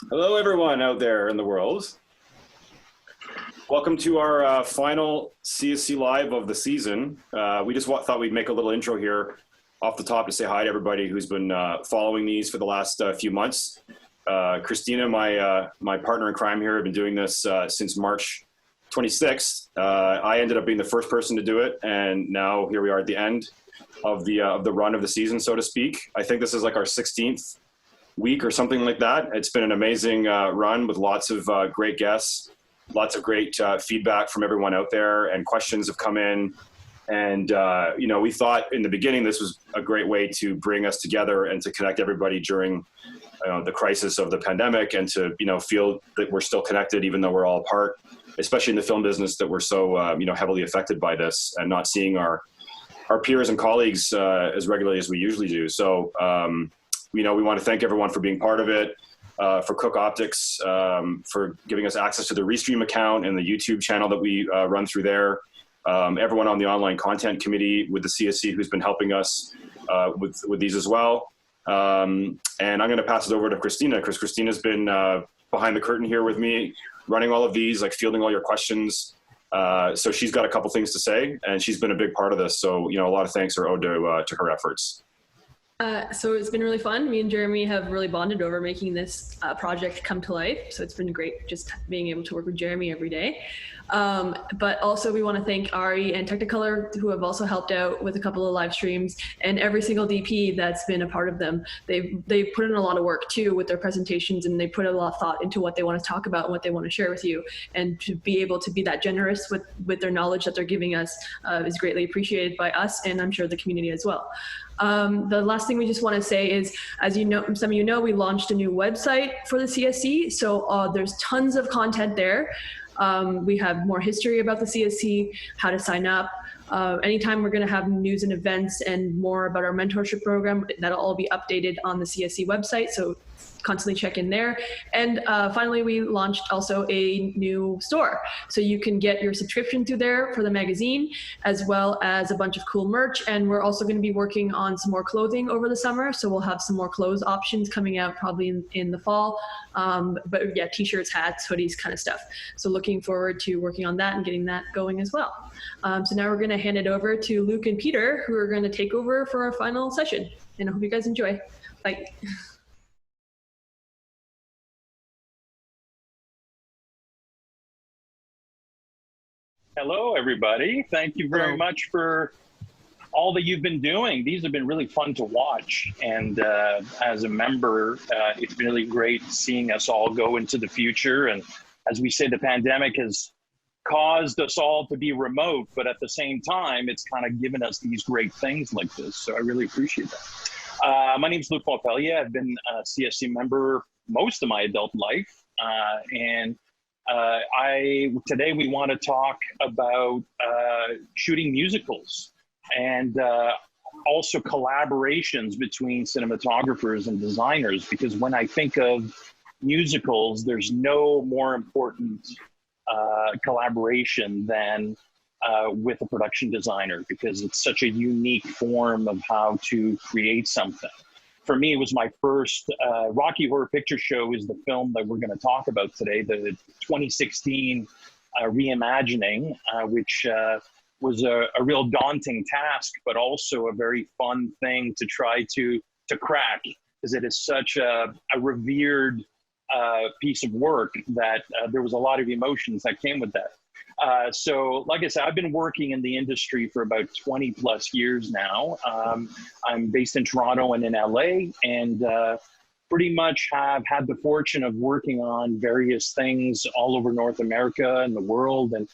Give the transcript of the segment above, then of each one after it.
Hello, everyone out there in the world. Welcome to our final CSC Live of the season. We just thought we'd make a little intro here off the top to say hi to everybody who's been following these for the last few months. Christina, my partner in crime here, have been doing this since March 26th. I ended up being the first person to do it, and now here we are at the end of the run of the season, so to speak. I think this is like our 16th week or something like that. It's been an amazing run with lots of great guests, lots of great feedback from everyone out there, and questions have come in. And, we thought in the beginning this was a great way to bring us together and to connect everybody during the crisis of the pandemic, and to, feel that we're still connected even though we're all apart, especially in the film business that we're so, heavily affected by this and not seeing our peers and colleagues as regularly as we usually do. So, we want to thank everyone for being part of it, for Cook Optics, for giving us access to the Restream account and the YouTube channel that we run through there. Everyone on the online content committee with the CSC who's been helping us with these as well. And I'm going to pass it over to Christina, because Christina's been behind the curtain here with me, running all of these, like fielding all your questions. So she's got a couple things to say, and she's been a big part of this. So, a lot of thanks are owed to her efforts. So it's been really fun. Me and Jeremy have really bonded over making this project come to life. So it's been great just being able to work with Jeremy every day. But also we want to thank Ari and Technicolor, who have also helped out with a couple of live streams, and every single DP that's been a part of them. They've put in a lot of work too with their presentations, and they put a lot of thought into what they want to talk about and what they want to share with you. And to be able to be that generous with their knowledge that they're giving us is greatly appreciated by us, and I'm sure the community as well. The last thing we just want to say is, as you know, some of you know, we launched a new website for the CSC. So there's tons of content there. We have more history about the CSC, how to sign up. Anytime we're going to have news and events and more about our mentorship program, that'll all be updated on the CSC website. So constantly check in there. And finally, we launched also a new store. So you can get your subscription through there for the magazine, as well as a bunch of cool merch. And we're also going to be working on some more clothing over the summer. So we'll have some more clothes options coming out probably in the fall. But yeah, t-shirts, hats, hoodies, kind of stuff. So looking forward to working on that and getting that going as well. So now we're going to hand it over to Luc and Peter, who are going to take over for our final session. And I hope you guys enjoy. Bye. Hello, everybody. Thank you very much for all that you've been doing. These have been really fun to watch. And as a member, it's been really great seeing us all go into the future. And as we say, the pandemic has caused us all to be remote, but at the same time, it's kind of given us these great things like this. So I really appreciate that. My name is Luc Montpellier. I've been a CSC member most of my adult life. Today we want to talk about shooting musicals and also collaborations between cinematographers and designers, because when I think of musicals, there's no more important collaboration than with a production designer, because it's such a unique form of how to create something. For me, it was my first Rocky Horror Picture Show is the film that we're going to talk about today, the 2016 reimagining, which was a real daunting task, but also a very fun thing to try to crack, because it is such a revered piece of work that there was a lot of emotions that came with that. So like I said, I've been working in the industry for about 20 plus years now. I'm based in Toronto and in LA, and pretty much have had the fortune of working on various things all over North America and the world. And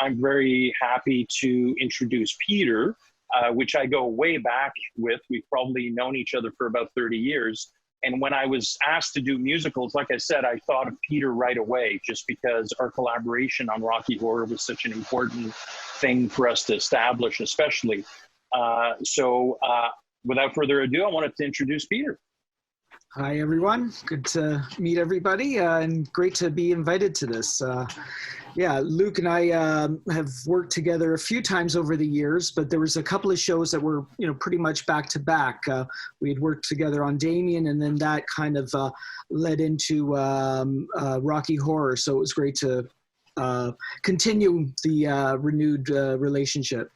I'm very happy to introduce Peter, which I go way back with. We've probably known each other for about 30 years. And when I was asked to do musicals, like I said, I thought of Peter right away, just because our collaboration on Rocky Horror was such an important thing for us to establish, especially. So without further ado, I wanted to introduce Peter. Hi, everyone. Good to meet everybody, and great to be invited to this. Yeah, Luc and I have worked together a few times over the years, but there was a couple of shows that were, pretty much back to back. We had worked together on Damien, and then that kind of led into Rocky Horror. So it was great to continue the renewed relationship.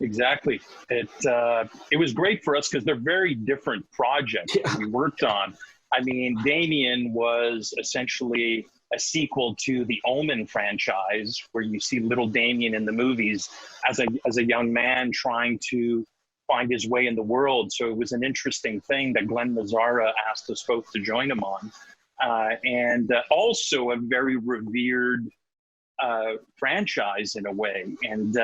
Exactly. It was great for us because they're very different projects that we worked on. I mean, Damien was essentially a sequel to the Omen franchise, where you see little Damien in the movies as a young man trying to find his way in the world. So it was an interesting thing that Glenn Mazzara asked us both to join him on. And also a very revered franchise in a way, and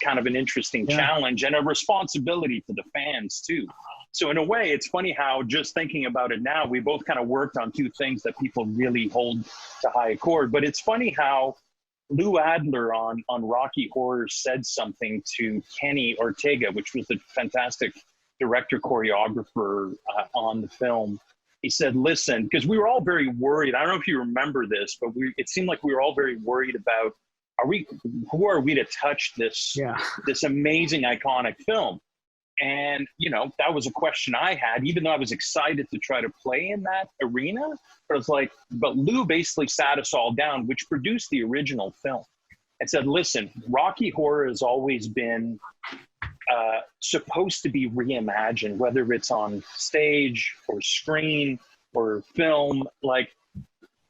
kind of an interesting challenge and a responsibility to the fans too. So in a way, it's funny how, just thinking about it now, we both kind of worked on two things that people really hold to high accord. But it's funny how Lou Adler on Rocky Horror said something to Kenny Ortega, which was the fantastic director choreographer on the film. He said, listen, because we were all very worried. I don't know if you remember this, but it seemed like we were all very worried about, who are we to touch this amazing, iconic film? And, that was a question I had, even though I was excited to try to play in that arena. But I was like, but Lou basically sat us all down, which produced the original film, and said, listen, Rocky Horror has always been supposed to be reimagined, whether it's on stage or screen or film. Like,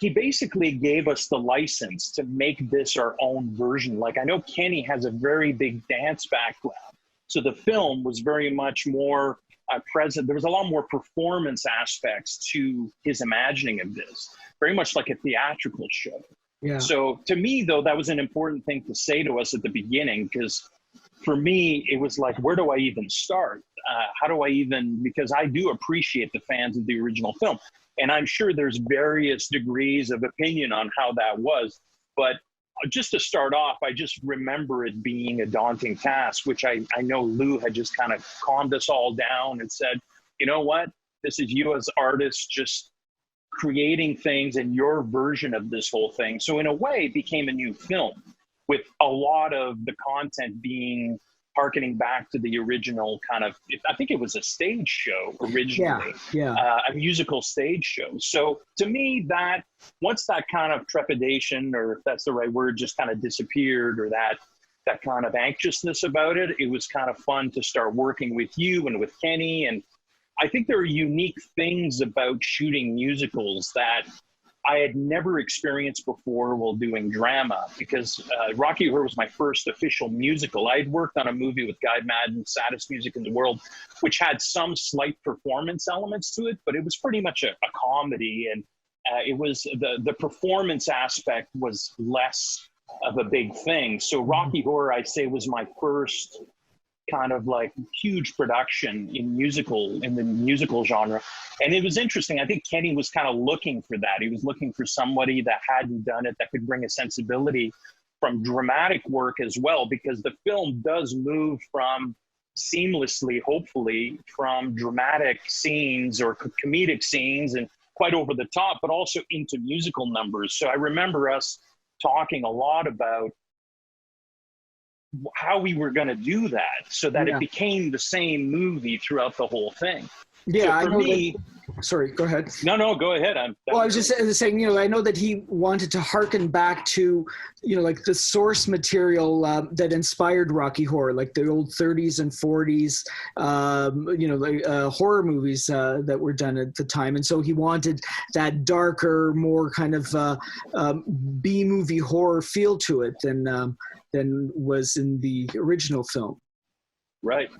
he basically gave us the license to make this our own version. Like, I know Kenny has a very big dance background, so the film was very much more present. There was a lot more performance aspects to his imagining of this, very much like a theatrical show. Yeah. So to me, though, that was an important thing to say to us at the beginning, because for me, it was like, where do I even start? How do I even, because I do appreciate the fans of the original film. And I'm sure there's various degrees of opinion on how that was. But just to start off, I just remember it being a daunting task, which I know Lou had just kind of calmed us all down and said, you know what? This is you as artists just creating things in your version of this whole thing. So in a way, it became a new film, with a lot of the content being harkening back to the original kind of, I think it was a stage show originally, a musical stage show. So to me, that once that kind of trepidation, or if that's the right word, just kind of disappeared, or that kind of anxiousness about it, it was kind of fun to start working with you and with Kenny. And I think there are unique things about shooting musicals that I had never experienced before while doing drama, because Rocky Horror was my first official musical. I had worked on a movie with Guy Madden's Saddest Music in the World, which had some slight performance elements to it, but it was pretty much a comedy. And it was the performance aspect was less of a big thing. So Rocky Horror, I'd say, was my first kind of like huge production in the musical genre. And it was interesting. I think Kenny was kind of looking for that. He was looking for somebody that hadn't done it, that could bring a sensibility from dramatic work as well, because the film does move from seamlessly, hopefully, from dramatic scenes or comedic scenes and quite over the top, but also into musical numbers. So I remember us talking a lot about how we were going to do that so that it became the same movie throughout the whole thing. Yeah, so for me, sorry, go ahead. No, go ahead. Well, I was just saying, I know that he wanted to harken back to, like the source material that inspired Rocky Horror, like the old 30s and 40s, horror movies that were done at the time. And so he wanted that darker, more kind of B-movie horror feel to it than was in the original film. Right,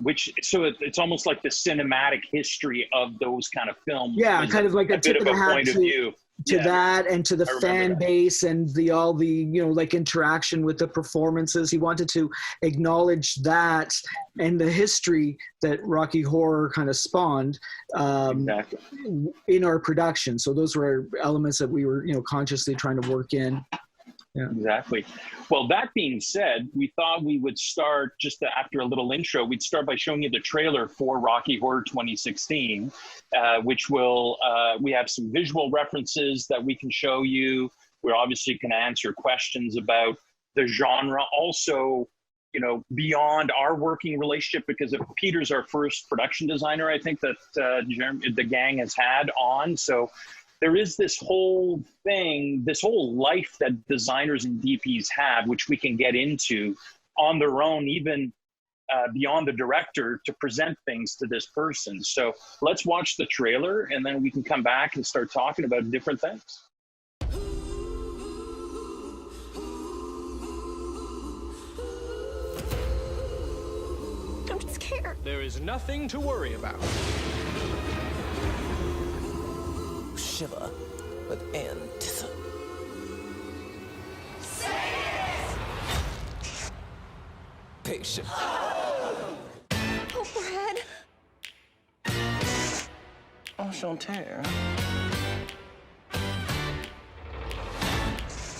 so it's almost like the cinematic history of those kind of films. Yeah, kind of like a tip of the hat point of view to that, and to the fan base, and all the like interaction with the performances. He wanted to acknowledge that and the history that Rocky Horror kind of spawned in our production. So those were elements that we were consciously trying to work in. Yeah. Exactly. Well, that being said, we thought we would start just after a little intro. We'd start by showing you the trailer for Rocky Horror 2016, which will we have some visual references that we can show you. We're obviously going to answer questions about the genre, also, you know, beyond our working relationship, because Peter's our first production designer, I think, that the gang has had on. So there is this whole thing, this whole life that designers and DPs have, which we can get into on their own, even beyond the director, to present things to this person. So let's watch the trailer, and then we can come back and start talking about different things. I'm scared. There is nothing to worry about. Shiver with anticipation. Oh, Brad. Enchanté.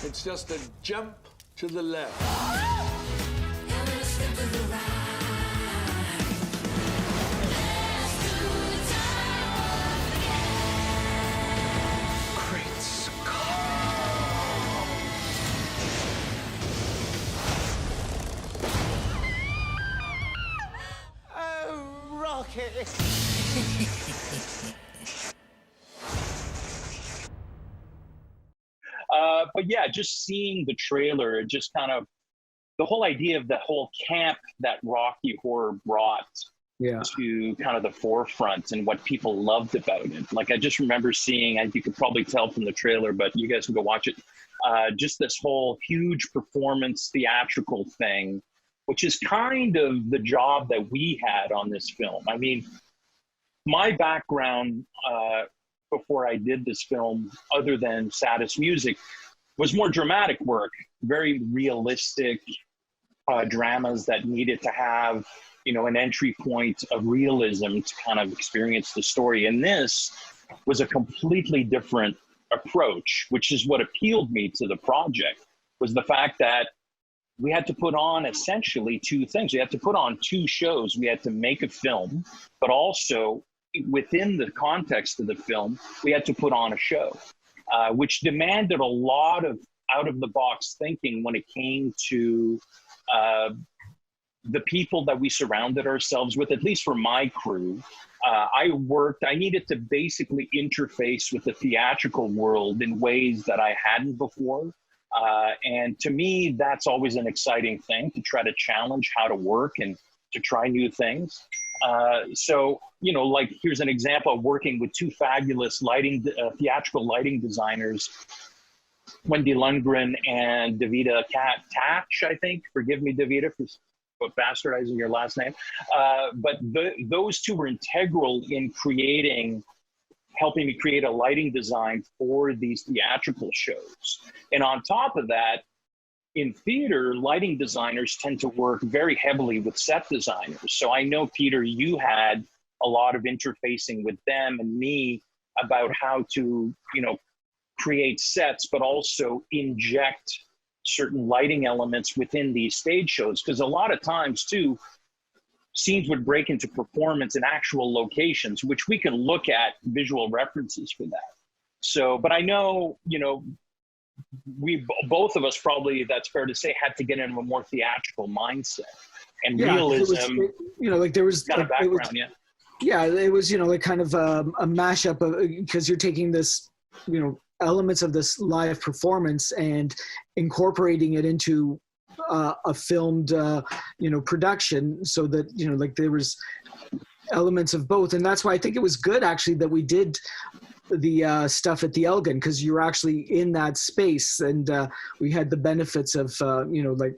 It's just a jump to the left. Great Scott. Oh, Rocky. But yeah, just seeing the trailer, it just kind of, the whole idea of the whole camp that Rocky Horror brought to kind of the forefront and what people loved about it. Like, I just remember seeing, and you could probably tell from the trailer, but you guys can go watch it, just this whole huge performance theatrical thing, which is kind of the job that we had on this film. I mean, my background before I did this film, other than Saddest Music, was more dramatic work, very realistic dramas that needed to have, you know, an entry point of realism to kind of experience the story. And this was a completely different approach, which is what appealed me to the project, was the fact that we had to put on essentially two things. We had to put on two shows. We had to make a film, but also within the context of the film, we had to put on a show, which demanded a lot of out-of-the-box thinking when it came to the people that we surrounded ourselves with. At least for my crew, I needed to basically interface with the theatrical world in ways that I hadn't before. And to me, that's always an exciting thing, to try to challenge how to work and to try new things. So, you know, like, here's an example of working with two fabulous theatrical lighting designers, Wendy Lundgren and Davida Tatch, I think. Forgive me, Davida, for bastardizing your last name. But those two were integral in helping me create a lighting design for these theatrical shows. And on top of that, in theater, lighting designers tend to work very heavily with set designers. So I know, Peter, you had a lot of interfacing with them and me about how to, you know, create sets, but also inject certain lighting elements within these stage shows. Because a lot of times, too, scenes would break into performance in actual locations, which we can look at visual references for that. So, but I know, you know, both of us probably, that's fair to say, had to get into a more theatrical mindset and realism. You know, like there was kind of background, it was, you know, like kind of a mashup of, because you're taking this, you know, elements of this live performance and incorporating it into a filmed, you know, production, so that, you know, like there was elements of both. And that's why I think it was good, actually, that we did the stuff at the Elgin, because you're actually in that space, and we had the benefits of, you know, like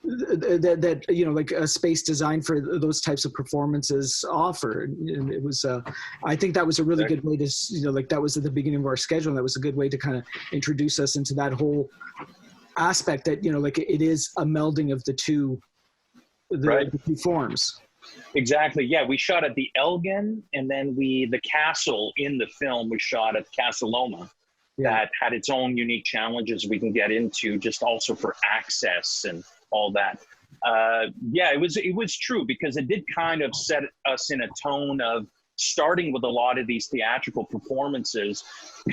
that you know, like a space designed for those types of performances offer. And it was, I think that was a really good way to, you know, like that was at the beginning of our schedule, and that was a good way to kind of introduce us into that whole aspect that, you know, like it is a melding of the two forms. Exactly. Yeah, we shot at the Elgin, and then the castle in the film was shot at Casa Loma. That had its own unique challenges we can get into, just also for access and all that. Yeah, it was true, because it did kind of set us in a tone of starting with a lot of these theatrical performances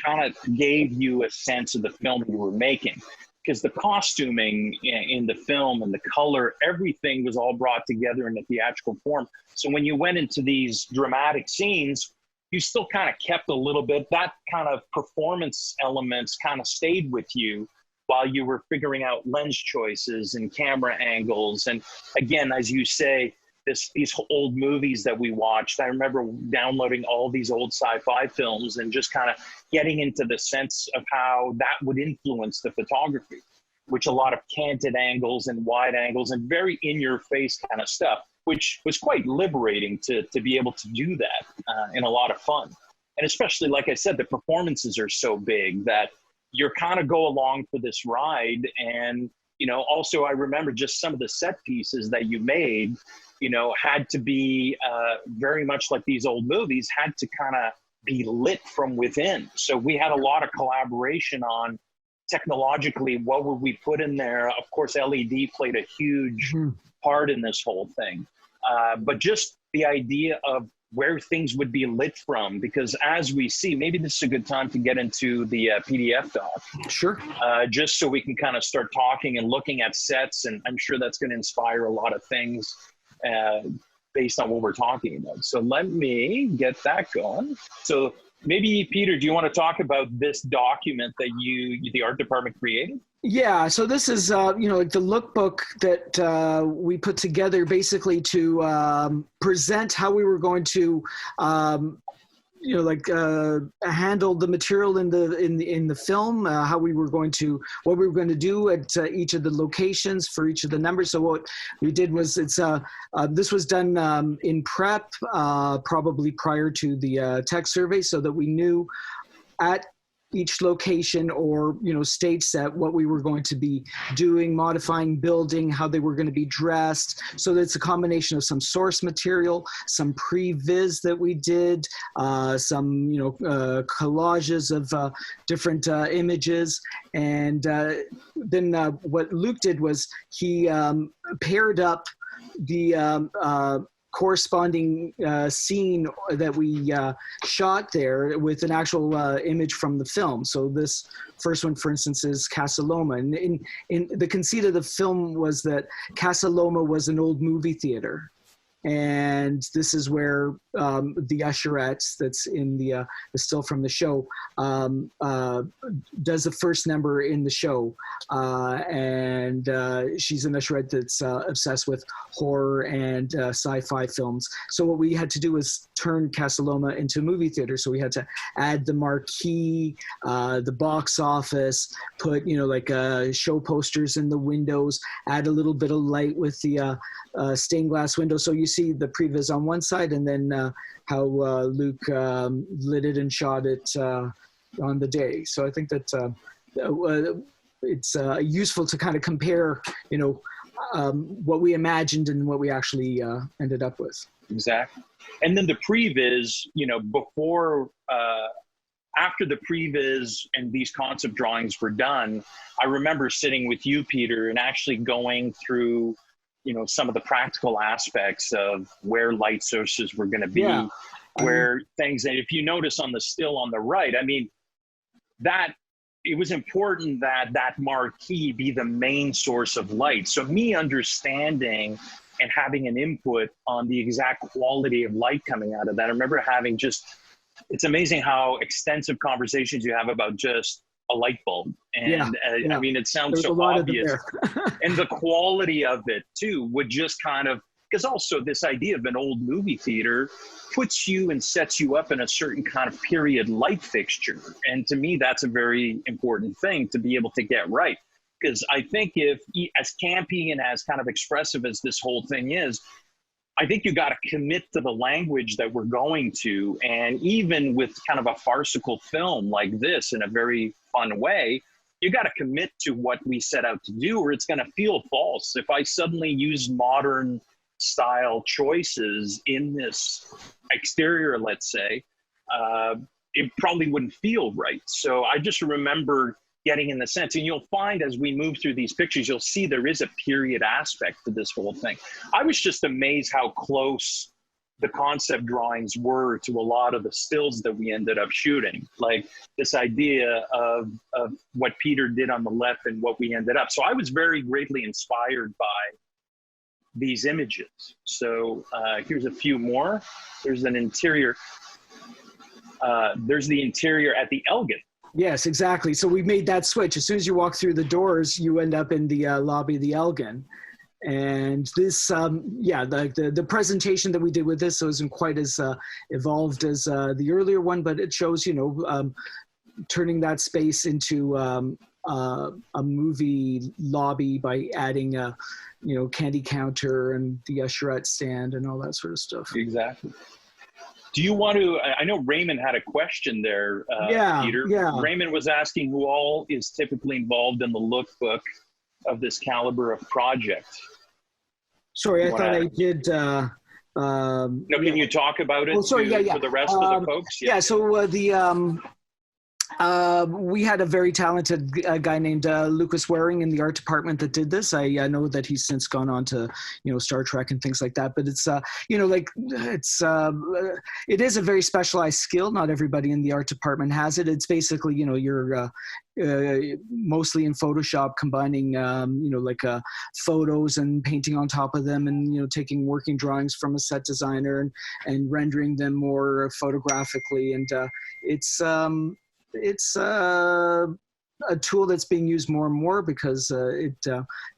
kind of gave you a sense of the film you were making. Because the costuming in the film and the color, everything was all brought together in a theatrical form. So when you went into these dramatic scenes, you still kind of kept a little bit, that kind of performance elements kind of stayed with you while you were figuring out lens choices and camera angles. And again, as you say, these old movies that we watched, I remember downloading all these old sci-fi films and just kind of getting into the sense of how that would influence the photography, which a lot of canted angles and wide angles and very in-your-face kind of stuff, which was quite liberating to be able to do that and a lot of fun. And especially, like I said, the performances are so big that you're kind of go along for this ride. And, you know, also I remember just some of the set pieces that you made, you know, had to be very much like these old movies, had to kind of be lit from within. So we had a lot of collaboration on technologically, what would we put in there? Of course, LED played a huge part in this whole thing. But just the idea of where things would be lit from, because as we see, maybe this is a good time to get into the PDF doc. Sure. Just so we can kind of start talking and looking at sets, and I'm sure that's going to inspire a lot of things based on what we're talking about. So let me get that going. So maybe, Peter, do you want to talk about this document that the art department created? Yeah, so this is, you know, like the lookbook that we put together basically to present how we were going to, you know, like handle the material in the film, how we were going to, what we were going to do at each of the locations for each of the numbers. So what we did was this was done in prep, probably prior to the tech survey, so that we knew at each location or, you know, stage set what we were going to be doing, modifying, building, how they were going to be dressed. So it's a combination of some source material, some pre-viz that we did, some, you know, collages of different images. And then what Luc did was he paired up the corresponding scene that we shot there with an actual image from the film. So this first one, for instance, is Casa Loma. And in the conceit of the film was that Casa Loma was an old movie theater. And this is where the usherette that's in the still from the show does the first number in the show. And she's an usherette that's obsessed with horror and sci-fi films. So what we had to do was turn Casa Loma into a movie theater. So we had to add the marquee, the box office, put, you know, like show posters in the windows, add a little bit of light with the stained glass window. So you see the previs on one side, and then how Luc lit it and shot it on the day. So I think that it's useful to kind of compare, you know, what we imagined and what we actually ended up with. Exactly. And then the previs, you know, before, after the previs and these concept drawings were done, I remember sitting with you, Peter, and actually going through, you know, some of the practical aspects of where light sources were going to be, where things, and if you notice on the still on the right, I mean, that it was important that that marquee be the main source of light. So me understanding and having an input on the exact quality of light coming out of that. I remember having just, it's amazing how extensive conversations you have about just a light bulb. And I mean, it sounds so obvious. And the quality of it too would just kind of, because also this idea of an old movie theater puts you and sets you up in a certain kind of period light fixture. And to me, that's a very important thing to be able to get right. Because I think if, as campy and as kind of expressive as this whole thing is, I think you got to commit to the language that we're going to. And even with kind of a farcical film like this in a very fun way, you got to commit to what we set out to do, or it's going to feel false. If I suddenly use modern style choices in this exterior, let's say, it probably wouldn't feel right. So I just remember getting in the sense, and you'll find as we move through these pictures, you'll see there is a period aspect to this whole thing. I was just amazed how close the concept drawings were to a lot of the stills that we ended up shooting. Like this idea of what Peter did on the left and what we ended up. So I was very greatly inspired by these images. So here's a few more. There's an interior. There's the interior at the Elgin. Yes, exactly. So we made that switch. As soon as you walk through the doors, you end up in the lobby of the Elgin. And this, the presentation that we did with this wasn't quite as evolved as the earlier one, but it shows, turning that space into a movie lobby by adding a, candy counter and the usherette stand and all that sort of stuff. Exactly. Do you want to, I know Raymond had a question there, Peter. Yeah. Raymond was asking who all is typically involved in the lookbook of this caliber of project. Sorry, I thought I did. Can you talk about it for the rest of the folks? Yeah, so we had a very talented guy named Lucas Waring in the art department that did this. I know that he's since gone on to, Star Trek and things like that. But it's, it is a very specialized skill. Not everybody in the art department has it. It's basically, you're mostly in Photoshop, combining, photos and painting on top of them, and taking working drawings from a set designer and rendering them more photographically. And it's a tool that's being used more and more because it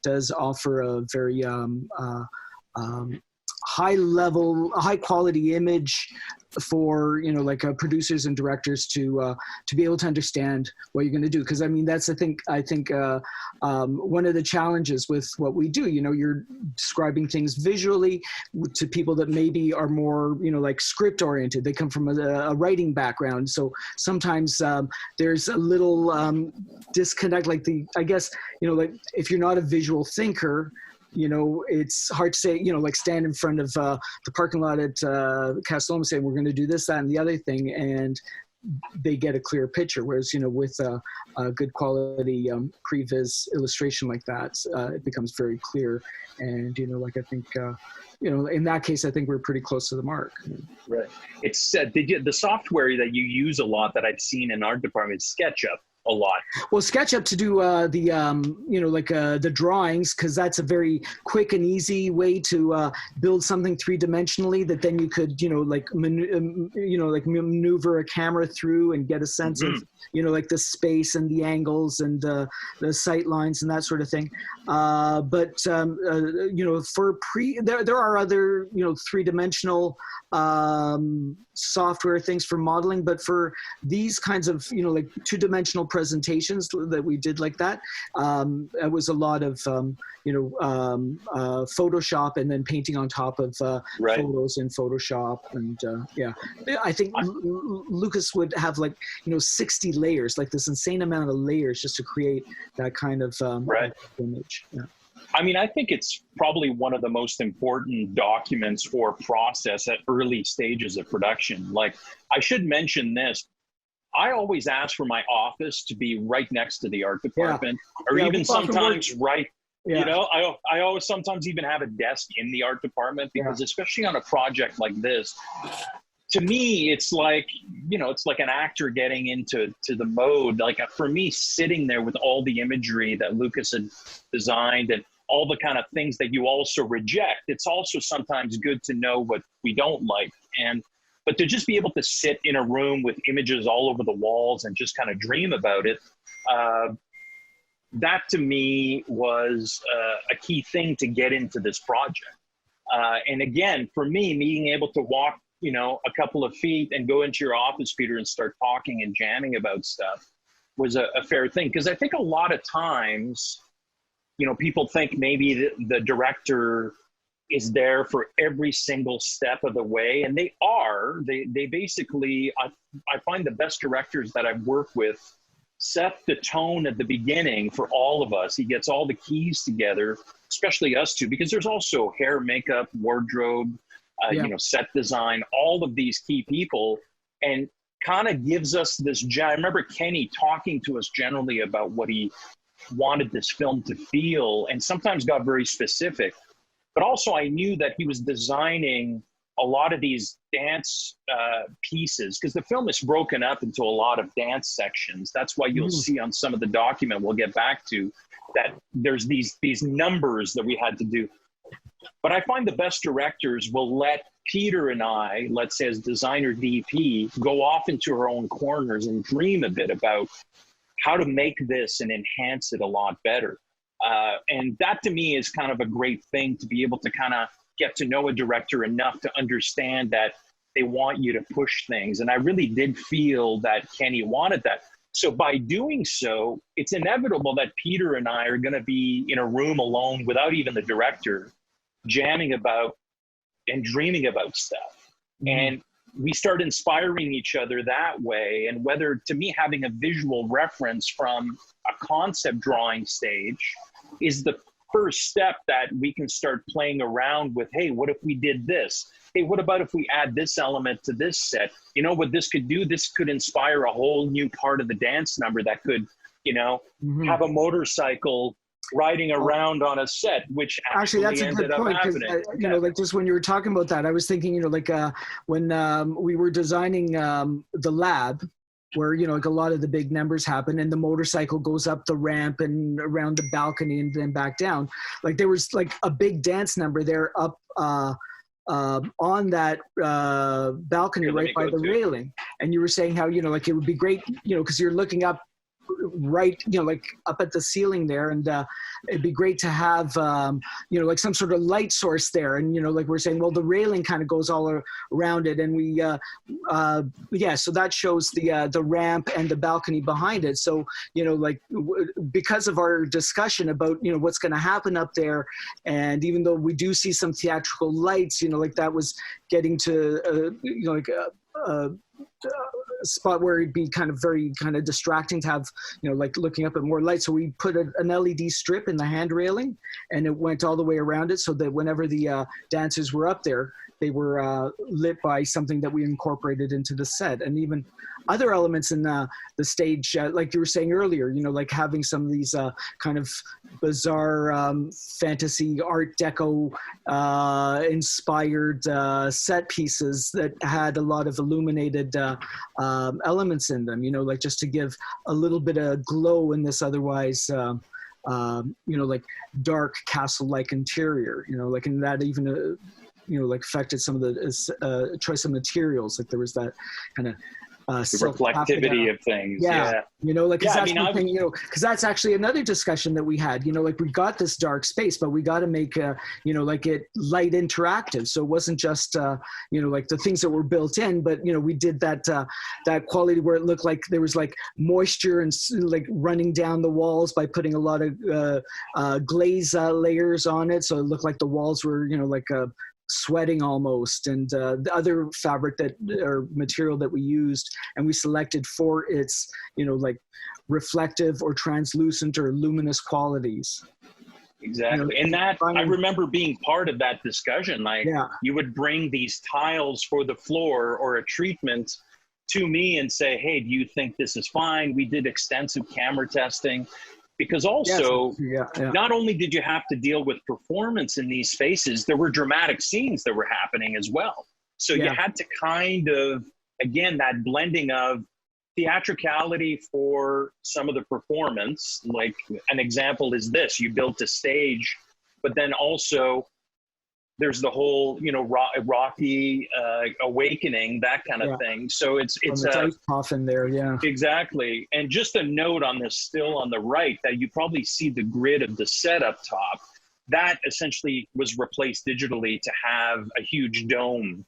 does offer a very high quality image for producers and directors to be able to understand what you're going to do. Because I mean, that's I think one of the challenges with what we do. You're describing things visually to people that maybe are more script oriented. They come from a writing background, so sometimes there's a little disconnect. If you're not a visual thinker, it's hard to say, stand in front of the parking lot at Castellum saying, we're going to do this, that, and the other thing. And they get a clear picture. Whereas, with a good quality previs illustration like that, it becomes very clear. And, I think, in that case, I think we're pretty close to the mark. Right. It's the software that you use a lot that I've seen in our department is SketchUp. A lot. Well, SketchUp to do the drawings, because that's a very quick and easy way to build something three-dimensionally that then you could maneuver a camera through and get a sense of the space and the angles and the sight lines and that sort of thing. But there are other three-dimensional software things for modeling, but for these kinds of two-dimensional presentations that we did like that, it was a lot of Photoshop and then painting on top of photos in Photoshop. And I think Lucas would have 60 layers, this insane amount of layers just to create that kind of image. Yeah. I mean, I think it's probably one of the most important documents or process at early stages of production. I should mention this. I always ask for my office to be right next to the art department, or even sometimes I always sometimes even have a desk in the art department, because especially on a project like this, to me, it's it's like an actor getting into the mode. For me, sitting there with all the imagery that Lucas had designed and all the kind of things that you also reject, it's also sometimes good to know what we don't like. But to just be able to sit in a room with images all over the walls and just kind of dream about it, that to me was a key thing to get into this project. And again, for me, being able to walk, a couple of feet and go into your office, Peter, and start talking and jamming about stuff was a fair thing. Because I think a lot of times, people think maybe the director is there for every single step of the way, and they are. They basically, I find the best directors that I've worked with set the tone at the beginning for all of us. He gets all the keys together, especially us two, because there's also hair, makeup, wardrobe, set design, all of these key people, and kind of gives us this. I remember Kenny talking to us generally about what he wanted this film to feel, and sometimes got very specific. But also I knew that he was designing a lot of these dance pieces, because the film is broken up into a lot of dance sections. That's why you'll see on some of the document we'll get back to that there's these numbers that we had to do. But I find the best directors will let Peter and I, let's say as designer DP, go off into our own corners and dream a bit about how to make this and enhance it a lot better. And that to me is kind of a great thing, to be able to kind of get to know a director enough to understand that they want you to push things. And I really did feel that Kenny wanted that. So by doing so, it's inevitable that Peter and I are going to be in a room alone without even the director, jamming about and dreaming about stuff. And we start inspiring each other that way. And whether, to me, having a visual reference from a concept drawing stage is the first step that we can start playing around with, hey, what if we did this? Hey, what about if we add this element to this set? You know what this could do? This could inspire a whole new part of the dance number that could, you know, have a motorcycle riding around on a set, which actually that's a ended good point, up happening. You know, like just when you were talking about that, I was thinking, you know, like when we were designing the lab, where, you know, like a lot of the big numbers happen and the motorcycle goes up the ramp and around the balcony and then back down. Like there was like a big dance number there up on that balcony right by the railing. And you were saying how, you know, like it would be great, you know, because you're looking up right, you know, like up at the ceiling there, and it'd be great to have you know, like some sort of light source there. And, you know, like we're saying, well, the railing kind of goes all around it, and we yeah, so that shows the ramp and the balcony behind it. So, you know, like because of our discussion about, you know, what's going to happen up there, and even though we do see some theatrical lights, you know, like that was getting to you know, like spot where it'd be kind of very kind of distracting to have, you know, like looking up at more light. So we put an LED strip in the hand railing, and it went all the way around it, so that whenever the dancers were up there, they were lit by something that we incorporated into the set. And even other elements in the stage, like you were saying earlier, you know, like having some of these kind of bizarre fantasy art deco inspired set pieces that had a lot of illuminated elements in them, you know, like just to give a little bit of glow in this otherwise you know, like dark castle-like interior, you know, like, and that even you know, like affected some of the choice of materials. Like there was that kind of the reflectivity of things. Yeah. You know, like, cause that's one thing, you know, cause that's actually another discussion that we had, you know, like we got this dark space, but we got to make, you know, like it light interactive. So it wasn't just, you know, like the things that were built in, but, you know, we did that, that quality where it looked like there was like moisture and like running down the walls by putting a lot of glaze layers on it. So it looked like the walls were, you know, like sweating almost. And the other fabric that, or material that we used and we selected for its, you know, like reflective or translucent or luminous qualities. Exactly. You know, and that, I remember being part of that discussion. Like you would bring these tiles for the floor or a treatment to me and say, hey, do you think this is fine? We did extensive camera testing. Because also, not only did you have to deal with performance in these spaces, there were dramatic scenes that were happening as well. So you had to kind of, again, that blending of theatricality for some of the performance. Like an example is this, you built a stage, but then also there's the whole, you know, Rocky awakening, that kind of thing. So it's a coffin there, exactly. And just a note on this still on the right that you probably see the grid of the set up top. That essentially was replaced digitally to have a huge dome.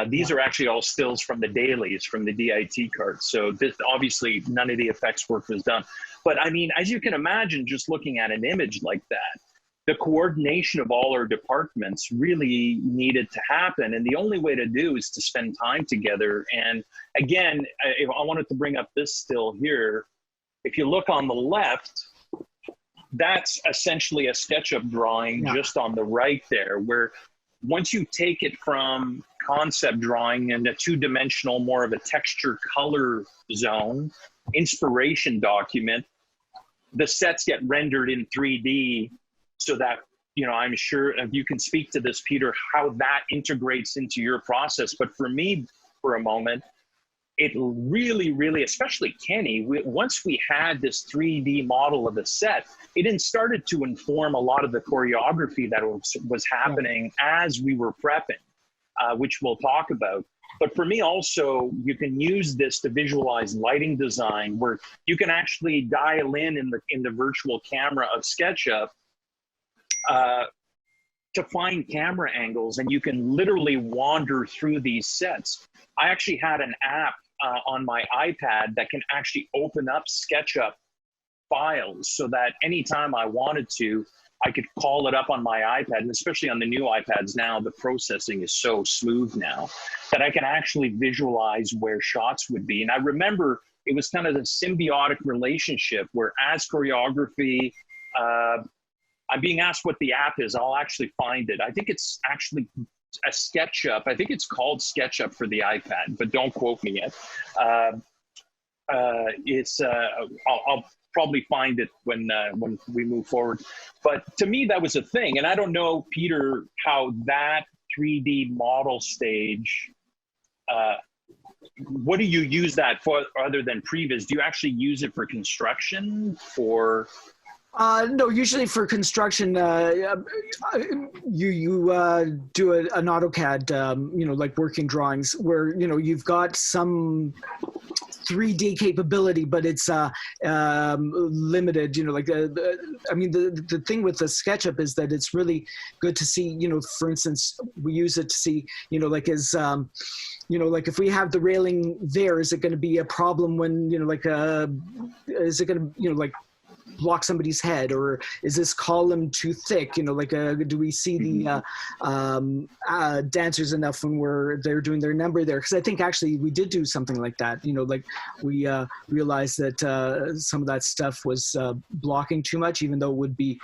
These are actually all stills from the dailies, from the DIT carts. So this, obviously none of the effects work was done. But I mean, as you can imagine, just looking at an image like that, the coordination of all our departments really needed to happen. And the only way to do is to spend time together. And again, if I wanted to bring up this still here, if you look on the left, that's essentially a SketchUp drawing just on the right there, where once you take it from concept drawing into two-dimensional, more of a texture color zone, inspiration document, the sets get rendered in 3D so that I'm sure you can speak to this, Peter, how that integrates into your process. But for me, for a moment, it really, really, especially Kenny, once we had this 3D model of the set, it started to inform a lot of the choreography that was happening as we were prepping, which we'll talk about. But for me also, you can use this to visualize lighting design, where you can actually dial in the virtual camera of SketchUp to find camera angles, and you can literally wander through these sets. I actually had an app on my iPad that can actually open up SketchUp files so that anytime I wanted to, I could call it up on my iPad, and especially on the new iPads now, the processing is so smooth now that I can actually visualize where shots would be. And I remember it was kind of a symbiotic relationship where as choreography, I'm being asked what the app is. I'll actually find it. I think it's actually a SketchUp. I think it's called SketchUp for the iPad, but don't quote me yet. I'll probably find it when we move forward. But to me, that was a thing. And I don't know, Peter, how that 3D model stage, what do you use that for other than previs? Do you actually use it for construction, for... No, usually for construction, you do an AutoCAD, like working drawings where, you've got some 3D capability, but it's limited, the thing with the SketchUp is that it's really good to see, for instance, we use it to see, like as, like if we have the railing there, is it going to be a problem when, is it going to, block somebody's head, or is this column too thick? Do we see the dancers enough when they're doing their number there? Because I think actually we did do something like that. We realized that some of that stuff was blocking too much, even though it would be,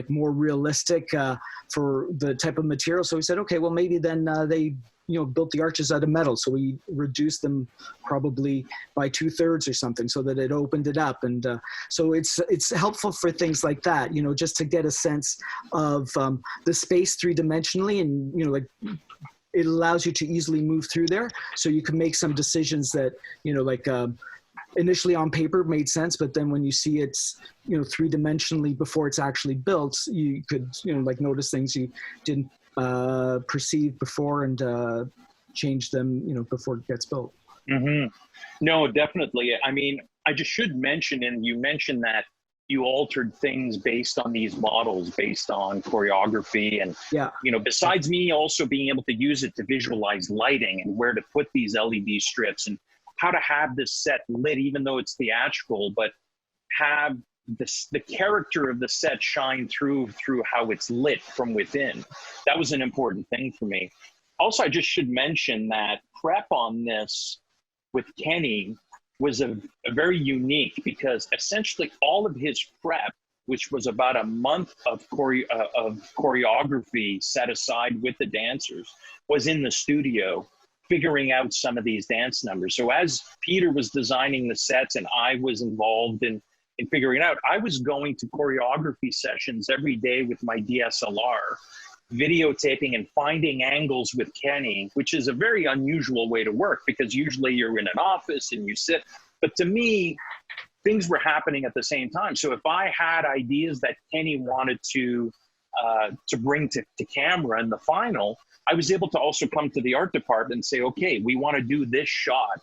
more realistic for the type of material. So we said, okay, well maybe then they built the arches out of metal. So we reduced them probably by 2/3 or something so that it opened it up. And so it's helpful for things like that, just to get a sense of the space three-dimensionally, and, it allows you to easily move through there. So you can make some decisions that, initially on paper made sense, but then when you see it's, three-dimensionally before it's actually built, you could, notice things you didn't perceived before and change them, before it gets built. Mm-hmm. No, definitely. I mean, I just should mention, and you mentioned that you altered things based on these models, based on choreography, and besides me also being able to use it to visualize lighting and where to put these LED strips and how to have this set lit, even though it's theatrical, but have the character of the set shine through how it's lit from within. That was an important thing for me. Also, I just should mention that prep on this with Kenny was a very unique, because essentially all of his prep, which was about a month of choreography set aside with the dancers, was in the studio figuring out some of these dance numbers. So as Peter was designing the sets and I was involved in figuring it out, I was going to choreography sessions every day with my DSLR, videotaping and finding angles with Kenny, which is a very unusual way to work, because usually you're in an office and you sit. But to me, things were happening at the same time. So if I had ideas that Kenny wanted to bring to camera in the final, I was able to also come to the art department and say, okay, we want to do this shot,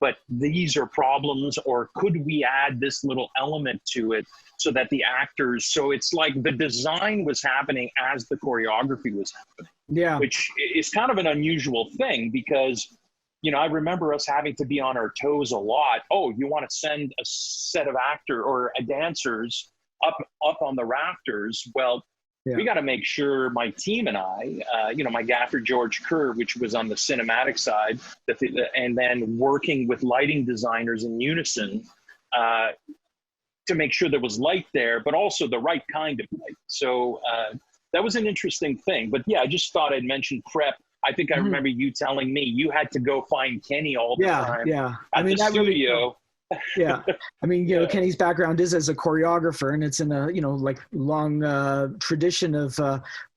but these are problems, or could we add this little element to it so that the actors, so it's like the design was happening as the choreography was happening, which is kind of an unusual thing, because, I remember us having to be on our toes a lot. Oh, you want to send a set of dancers up on the rafters? Well, we got to make sure, my team and I, my gaffer, George Kerr, which was on the cinematic side, and then working with lighting designers in unison to make sure there was light there, but also the right kind of light. So that was an interesting thing. But yeah, I just thought I'd mention prep. I think I remember you telling me you had to go find Kenny all the time at the studio. Yeah. I mean, Kenny's background is as a choreographer, and it's in a, like long tradition of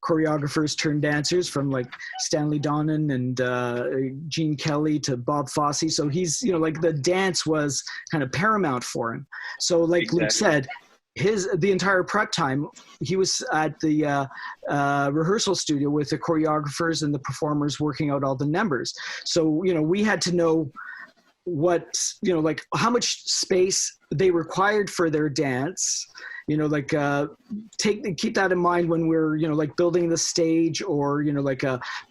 choreographers turned dancers, from like Stanley Donen and Gene Kelly to Bob Fosse. So he's, like the dance was kind of paramount for him. So like Exactly. Luke said, the entire prep time, he was at the rehearsal studio with the choreographers and the performers working out all the numbers. So, we had to know what, like how much space they required for their dance, like keep that in mind when we're, like building the stage or, like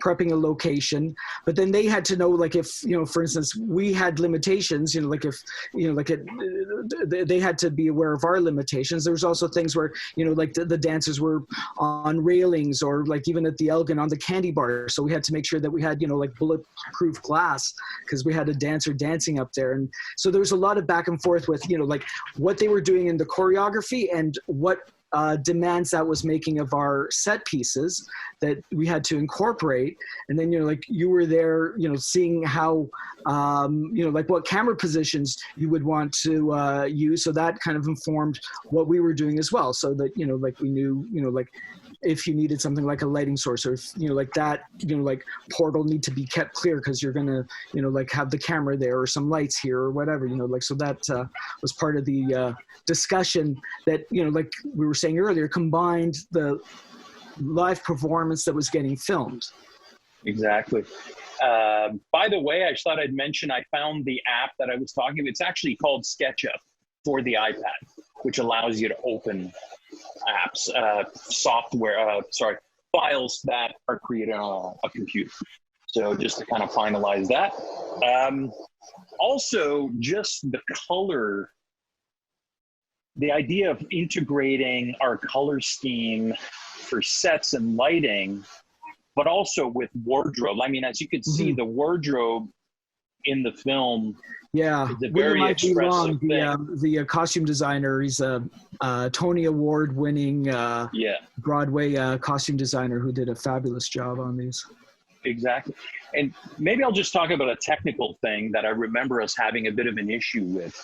prepping a location. But then they had to know, like if, for instance, we had limitations, like if, they had to be aware of our limitations. There was also things where, like the dancers were on railings, or like even at the Elgin on the candy bar. So we had to make sure that we had, like bulletproof glass, because we had a dancer dancing up there. And so there was a lot of back and forth with, like what they were doing in the choreography and what demands that was making of our set pieces that we had to incorporate. And then, like you were there, seeing how, like what camera positions you would want to use. So that kind of informed what we were doing as well. So that, like we knew, like if you needed something like a lighting source, or if, like that, like portal need to be kept clear because you're going to, like have the camera there or some lights here or whatever, like, so that was part of the discussion that, like we were saying earlier, combined the live performance that was getting filmed. Exactly. By the way, I just thought I'd mention, I found the app that I was talking about. It's actually called SketchUp for the iPad, which allows you to open apps, files that are created on a computer. So just to kind of finalize that. Also, just the color, the idea of integrating our color scheme for sets and lighting, but also with wardrobe. I mean, as you can see, the wardrobe in the film, yeah, it's a very expressive thing. The costume designer, he's a Tony Award-winning Broadway costume designer who did a fabulous job on these. Exactly. And maybe I'll just talk about a technical thing that I remember us having a bit of an issue with.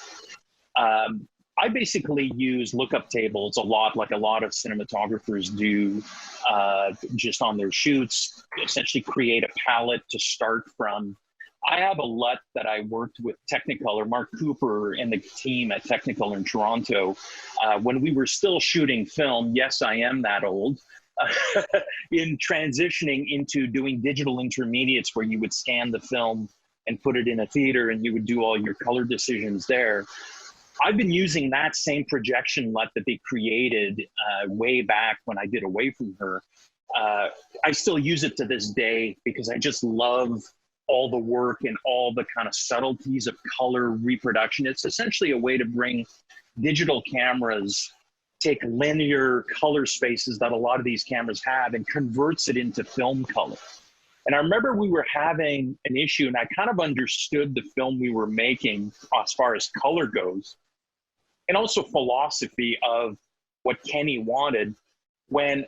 I basically use lookup tables a lot, like a lot of cinematographers do, just on their shoots, essentially create a palette to start from. I have a LUT that I worked with Technicolor, Mark Cooper and the team at Technicolor in Toronto. When we were still shooting film, yes, I am that old, in transitioning into doing digital intermediates where you would scan the film and put it in a theater and you would do all your color decisions there. I've been using that same projection LUT that they created way back when I did Away From Her. I still use it to this day because I just love all the work and all the kind of subtleties of color reproduction. It's essentially a way to bring digital cameras, take linear color spaces that a lot of these cameras have and converts it into film color. And I remember we were having an issue, and I kind of understood the film we were making as far as color goes, and also philosophy of what Kenny wanted, when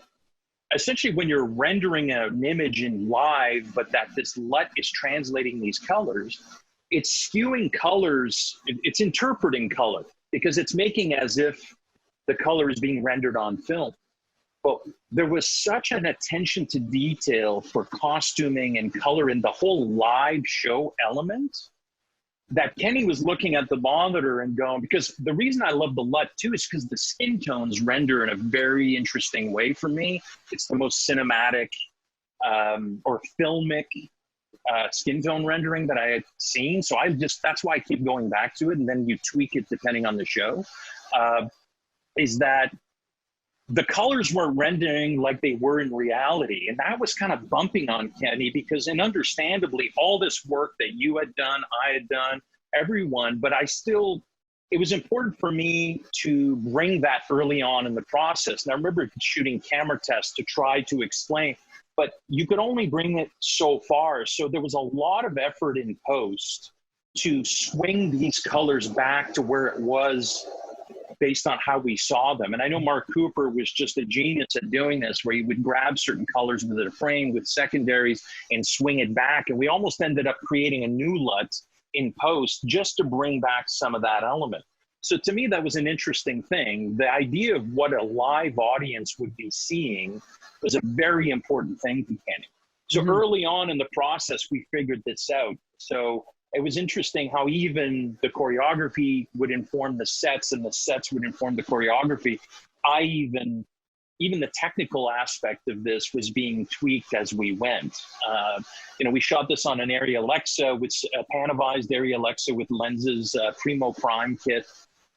essentially when you're rendering an image in live, but that this LUT is translating these colors, it's skewing colors, it's interpreting color, because it's making as if the color is being rendered on film. But there was such an attention to detail for costuming and color in the whole live show element that Kenny was looking at the monitor and going, because the reason I love the LUT too is because the skin tones render in a very interesting way for me. It's the most cinematic or filmic skin tone rendering that I had seen. So that's why I keep going back to it. And then you tweak it depending on the show, is that the colors weren't rendering like they were in reality. And that was kind of bumping on Kenny because, and understandably, all this work that you had done, I had done, everyone, but it was important for me to bring that early on in the process. And I remember shooting camera tests to try to explain, but you could only bring it so far. So there was a lot of effort in post to swing these colors back to where it was based on how we saw them. And I know Mark Cooper was just a genius at doing this, where he would grab certain colors within a frame with secondaries and swing it back. And we almost ended up creating a new LUT in post just to bring back some of that element. So to me, that was an interesting thing. The idea of what a live audience would be seeing was a very important thing to Kenny. So early on in the process, we figured this out. So it was interesting how even the choreography would inform the sets and the sets would inform the choreography. Even the technical aspect of this was being tweaked as we went. We shot this on an Arri Alexa, with a panavized Arri Alexa with lenses, Primo Prime kit,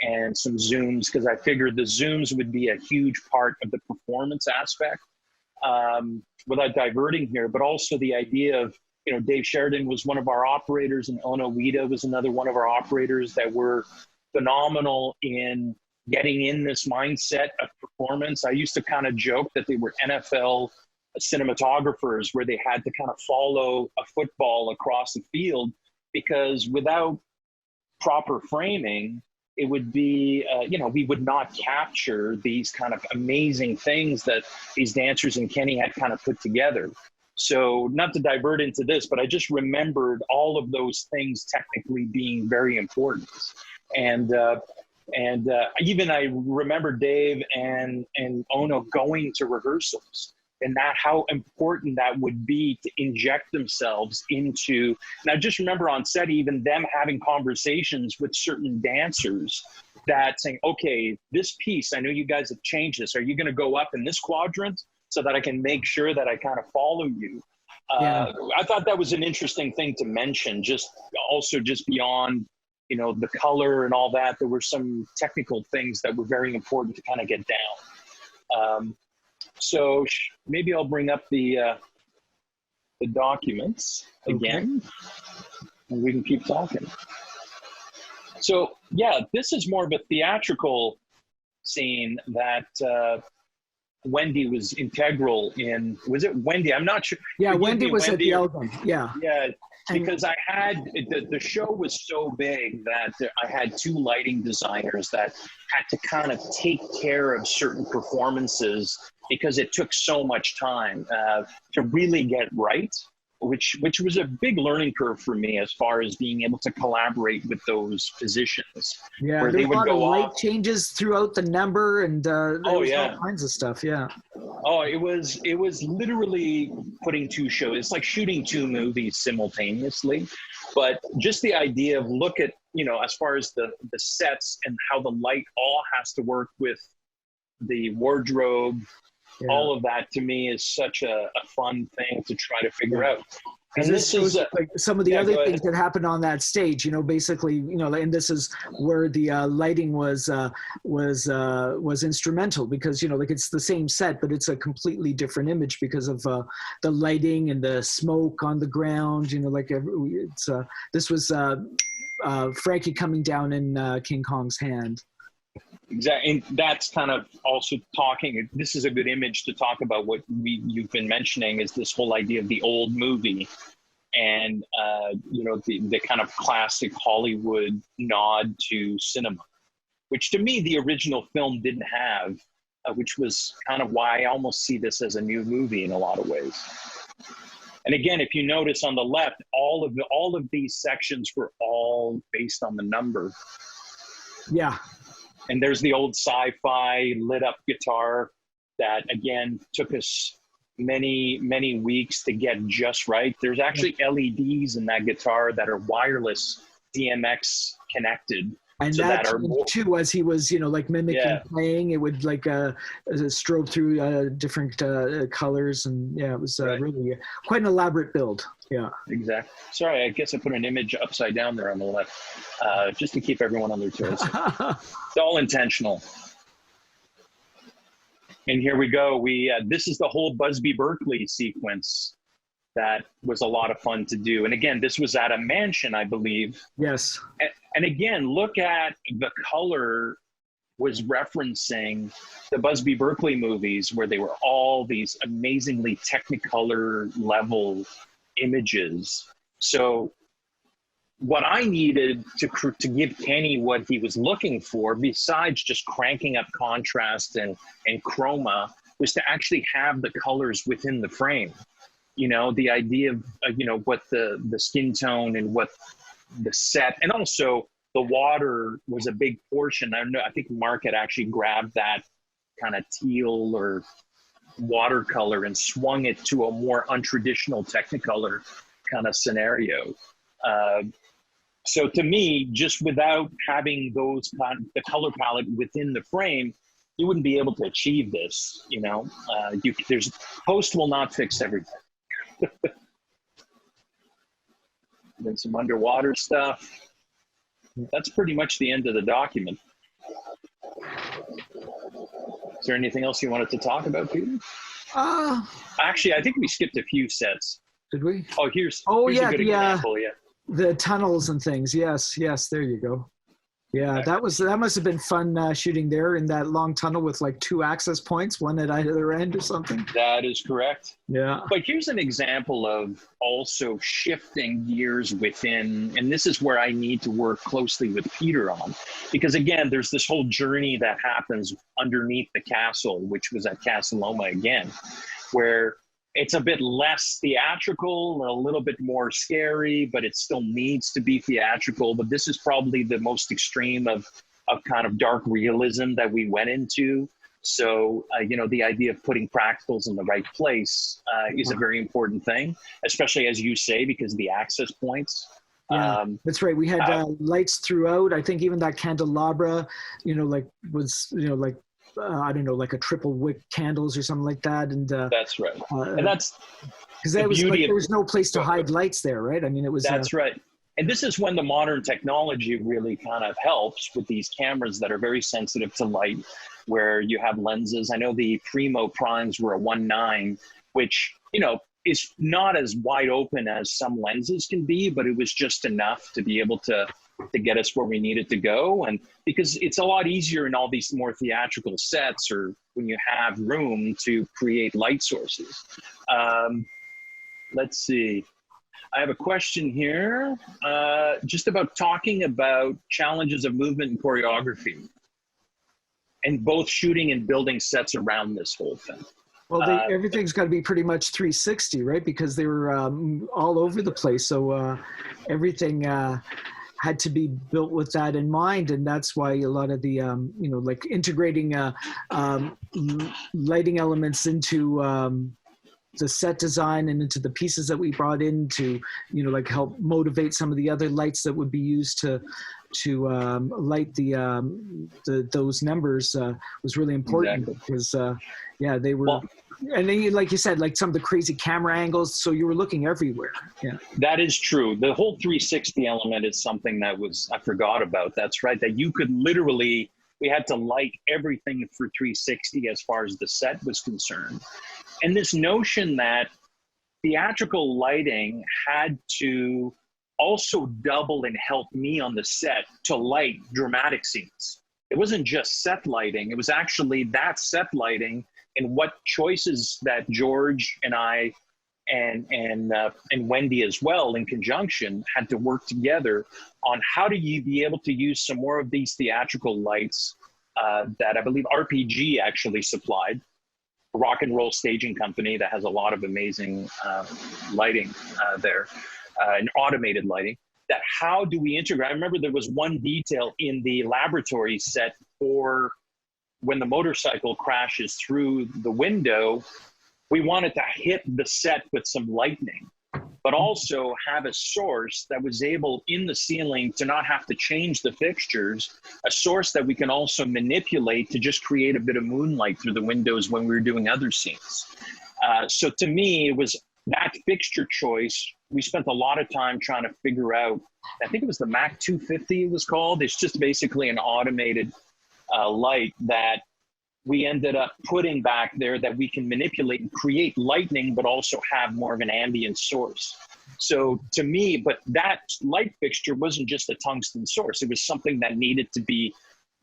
and some zooms, because I figured the zooms would be a huge part of the performance aspect, without diverting here, but also the idea of, Dave Sheridan was one of our operators, and Ono Ueda was another one of our operators that were phenomenal in getting in this mindset of performance. I used to kind of joke that they were NFL cinematographers, where they had to kind of follow a football across the field, because without proper framing, it would be, we would not capture these kind of amazing things that these dancers and Kenny had kind of put together. So not to divert into this, but I just remembered all of those things technically being very important. And even I remember Dave and Ono going to rehearsals, and that how important that would be to inject themselves into. And I just remember on set, even them having conversations with certain dancers that saying, okay, this piece, I know you guys have changed this. Are you going to go up in this quadrant so that I can make sure that I kind of follow you? I thought that was an interesting thing to mention, just beyond, the color and all that. There were some technical things that were very important to kind of get down. So maybe I'll bring up the documents again, and we can keep talking. So yeah, this is more of a theatrical scene that Wendy was integral in. Was it Wendy? I'm not sure. Yeah, Wendy was at the album. Yeah. Yeah. Because I had, the show was so big that I had two lighting designers that had to kind of take care of certain performances, because it took so much time to really get right, which was a big learning curve for me as far as being able to collaborate with those physicians. Yeah, where they would go off. Light changes throughout the number, and there was all kinds of stuff. Yeah. Oh, it was literally putting two shows. It's like shooting two movies simultaneously. But just the idea of look at, as far as the sets and how the light all has to work with the wardrobe, all of that to me is such a fun thing to try to figure out. And this is like some of the other things that happened on that stage, basically, and this is where the lighting was instrumental, because, like it's the same set, but it's a completely different image because of the lighting and the smoke on the ground, this was Frankie coming down in King Kong's hand. Exactly, and that's kind of also talking. This is a good image to talk about what you've been mentioning, is this whole idea of the old movie, and the kind of classic Hollywood nod to cinema, which to me the original film didn't have, which was kind of why I almost see this as a new movie in a lot of ways. And again, if you notice on the left, all of these sections were all based on the number. Yeah. And there's the old sci-fi lit up guitar that, again, took us many, many weeks to get just right. There's actually LEDs in that guitar that are wireless DMX connected. And so that too, as he was, mimicking playing, it would strobe through different colors. And it was really quite an elaborate build. Yeah. Exactly. Sorry, I guess I put an image upside down there on the left, just to keep everyone on their toes. It's all intentional. And here we go. This is the whole Busby Berkeley sequence. That was a lot of fun to do. And again, this was at a mansion, I believe. Yes. And again, look at the color was referencing the Busby Berkeley movies, where they were all these amazingly Technicolor level images. So what I needed to give Kenny what he was looking for, besides just cranking up contrast and chroma, was to actually have the colors within the frame. The idea of, what the skin tone and what the set, and also the water was a big portion. I think Mark had actually grabbed that kind of teal or watercolor and swung it to a more untraditional Technicolor kind of scenario. So to me, just without having the color palette within the frame, you wouldn't be able to achieve this. Post will not fix everything. Then some underwater stuff. That's pretty much the end of the document. Is there anything else you wanted to talk about, Peter? Actually, I think we skipped a few sets. Did we? Oh, here's a good example. Yeah. The tunnels and things. Yes, there you go. Yeah, that must have been fun shooting there in that long tunnel with like 2 access points, one at either end or something. That is correct. Yeah. But here's an example of also shifting gears within, and this is where I need to work closely with Peter on, because again, there's this whole journey that happens underneath the castle, which was at Casa Loma again, where it's a bit less theatrical, a little bit more scary, but it still needs to be theatrical. But this is probably the most extreme of kind of dark realism that we went into. So, the idea of putting practicals in the right place is a very important thing, especially as you say, because of the access points. Yeah, that's right. We had lights throughout. I think even that candelabra, I don't know, like a triple wick candles or something like that. And that's right. And that's because there was no place to hide lights there, right? I mean, it was. That's right. And this is when the modern technology really kind of helps with these cameras that are very sensitive to light, where you have lenses. I know the Primo primes were a 1.9, which, is not as wide open as some lenses can be, but it was just enough to be able to get us where we needed to go. And because it's a lot easier in all these more theatrical sets, or when you have room to create light sources. Let's see. I have a question here, just about talking about challenges of movement and choreography, and both shooting and building sets around this whole thing. Well, everything's got to be pretty much 360, right? Because they were all over the place. So everything had to be built with that in mind. And that's why a lot of the, like integrating lighting elements into the set design and into the pieces that we brought in to, like help motivate some of the other lights that would be used to light those numbers was really important. Exactly. Because they were, and then like you said, like some of the crazy camera angles, so you were looking everywhere. Yeah, that is true. The whole 360 element is something that I forgot about. That's right, that you could literally, we had to light everything for 360 as far as the set was concerned. And this notion that theatrical lighting had to also double and help me on the set to light dramatic scenes. It wasn't just set lighting. It was actually that set lighting and what choices that George and I and Wendy as well in conjunction had to work together on how do you be able to use some more of these theatrical lights that I believe RPG actually supplied, a rock and roll staging company that has a lot of amazing lighting there. And automated lighting, that how do we integrate? I remember there was one detail in the laboratory set for when the motorcycle crashes through the window, we wanted to hit the set with some lightning, but also have a source that was able in the ceiling to not have to change the fixtures, a source that we can also manipulate to just create a bit of moonlight through the windows when we were doing other scenes. So to me, it was that fixture choice. We spent a lot of time trying to figure out, I think it was the Mac 250 it was called. It's just basically an automated light that we ended up putting back there that we can manipulate and create lightning, but also have more of an ambient source. So to me, but that light fixture wasn't just a tungsten source. It was something that needed to be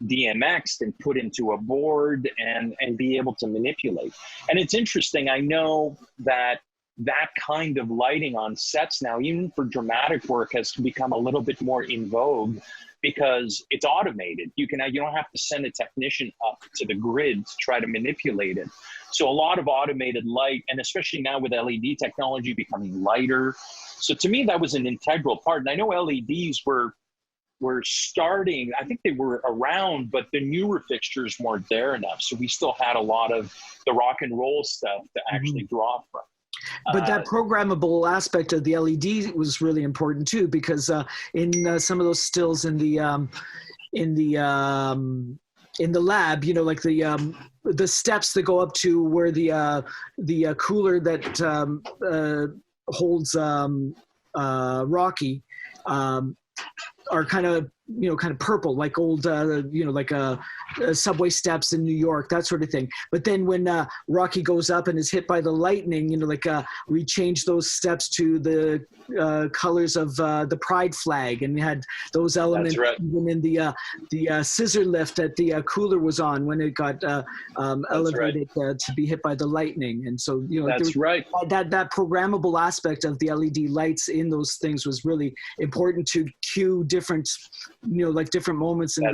DMX'd and put into a board and be able to manipulate. And it's interesting. I know that that kind of lighting on sets now, even for dramatic work, has become a little bit more in vogue because it's automated. You don't have to send a technician up to the grid to try to manipulate it. So a lot of automated light, and especially now with LED technology becoming lighter. So to me, that was an integral part. And I know LEDs were starting, I think they were around, but the newer fixtures weren't there enough. So we still had a lot of the rock and roll stuff to actually draw from. But that programmable aspect of the LED was really important too, because in some of those stills in the lab, like the steps that go up to where the cooler that holds Rocky are kind of purple, like old like subway steps in New York, that sort of thing. But then when Rocky goes up and is hit by the lightning, we changed those steps to the colors of the pride flag, and we had those elements. That's right. Even in the scissor lift that the cooler was on when it got elevated to be hit by the lightning. And so that's right. That programmable aspect of the LED lights in those things was really important to cue different different moments in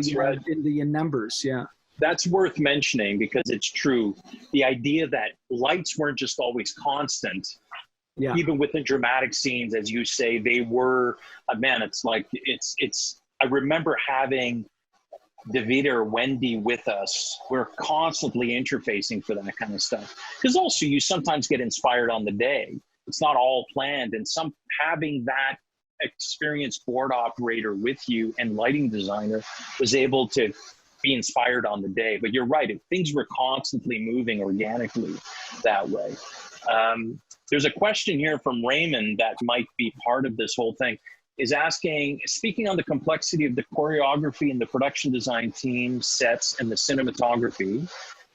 the numbers. Yeah. That's worth mentioning because it's true. The idea that lights weren't just always constant. Yeah. Even within dramatic scenes, as you say, they were, man, it's like, I remember having Davida or Wendy with us. We're constantly interfacing for that kind of stuff. Because also you sometimes get inspired on the day. It's not all planned. And having that experienced board operator with you and lighting designer was able to be inspired on the day. But you're right, if things were constantly moving organically that way. There's a question here from Raymond that might be part of this whole thing, is asking, speaking on the complexity of the choreography and the production design team, sets, and the cinematography,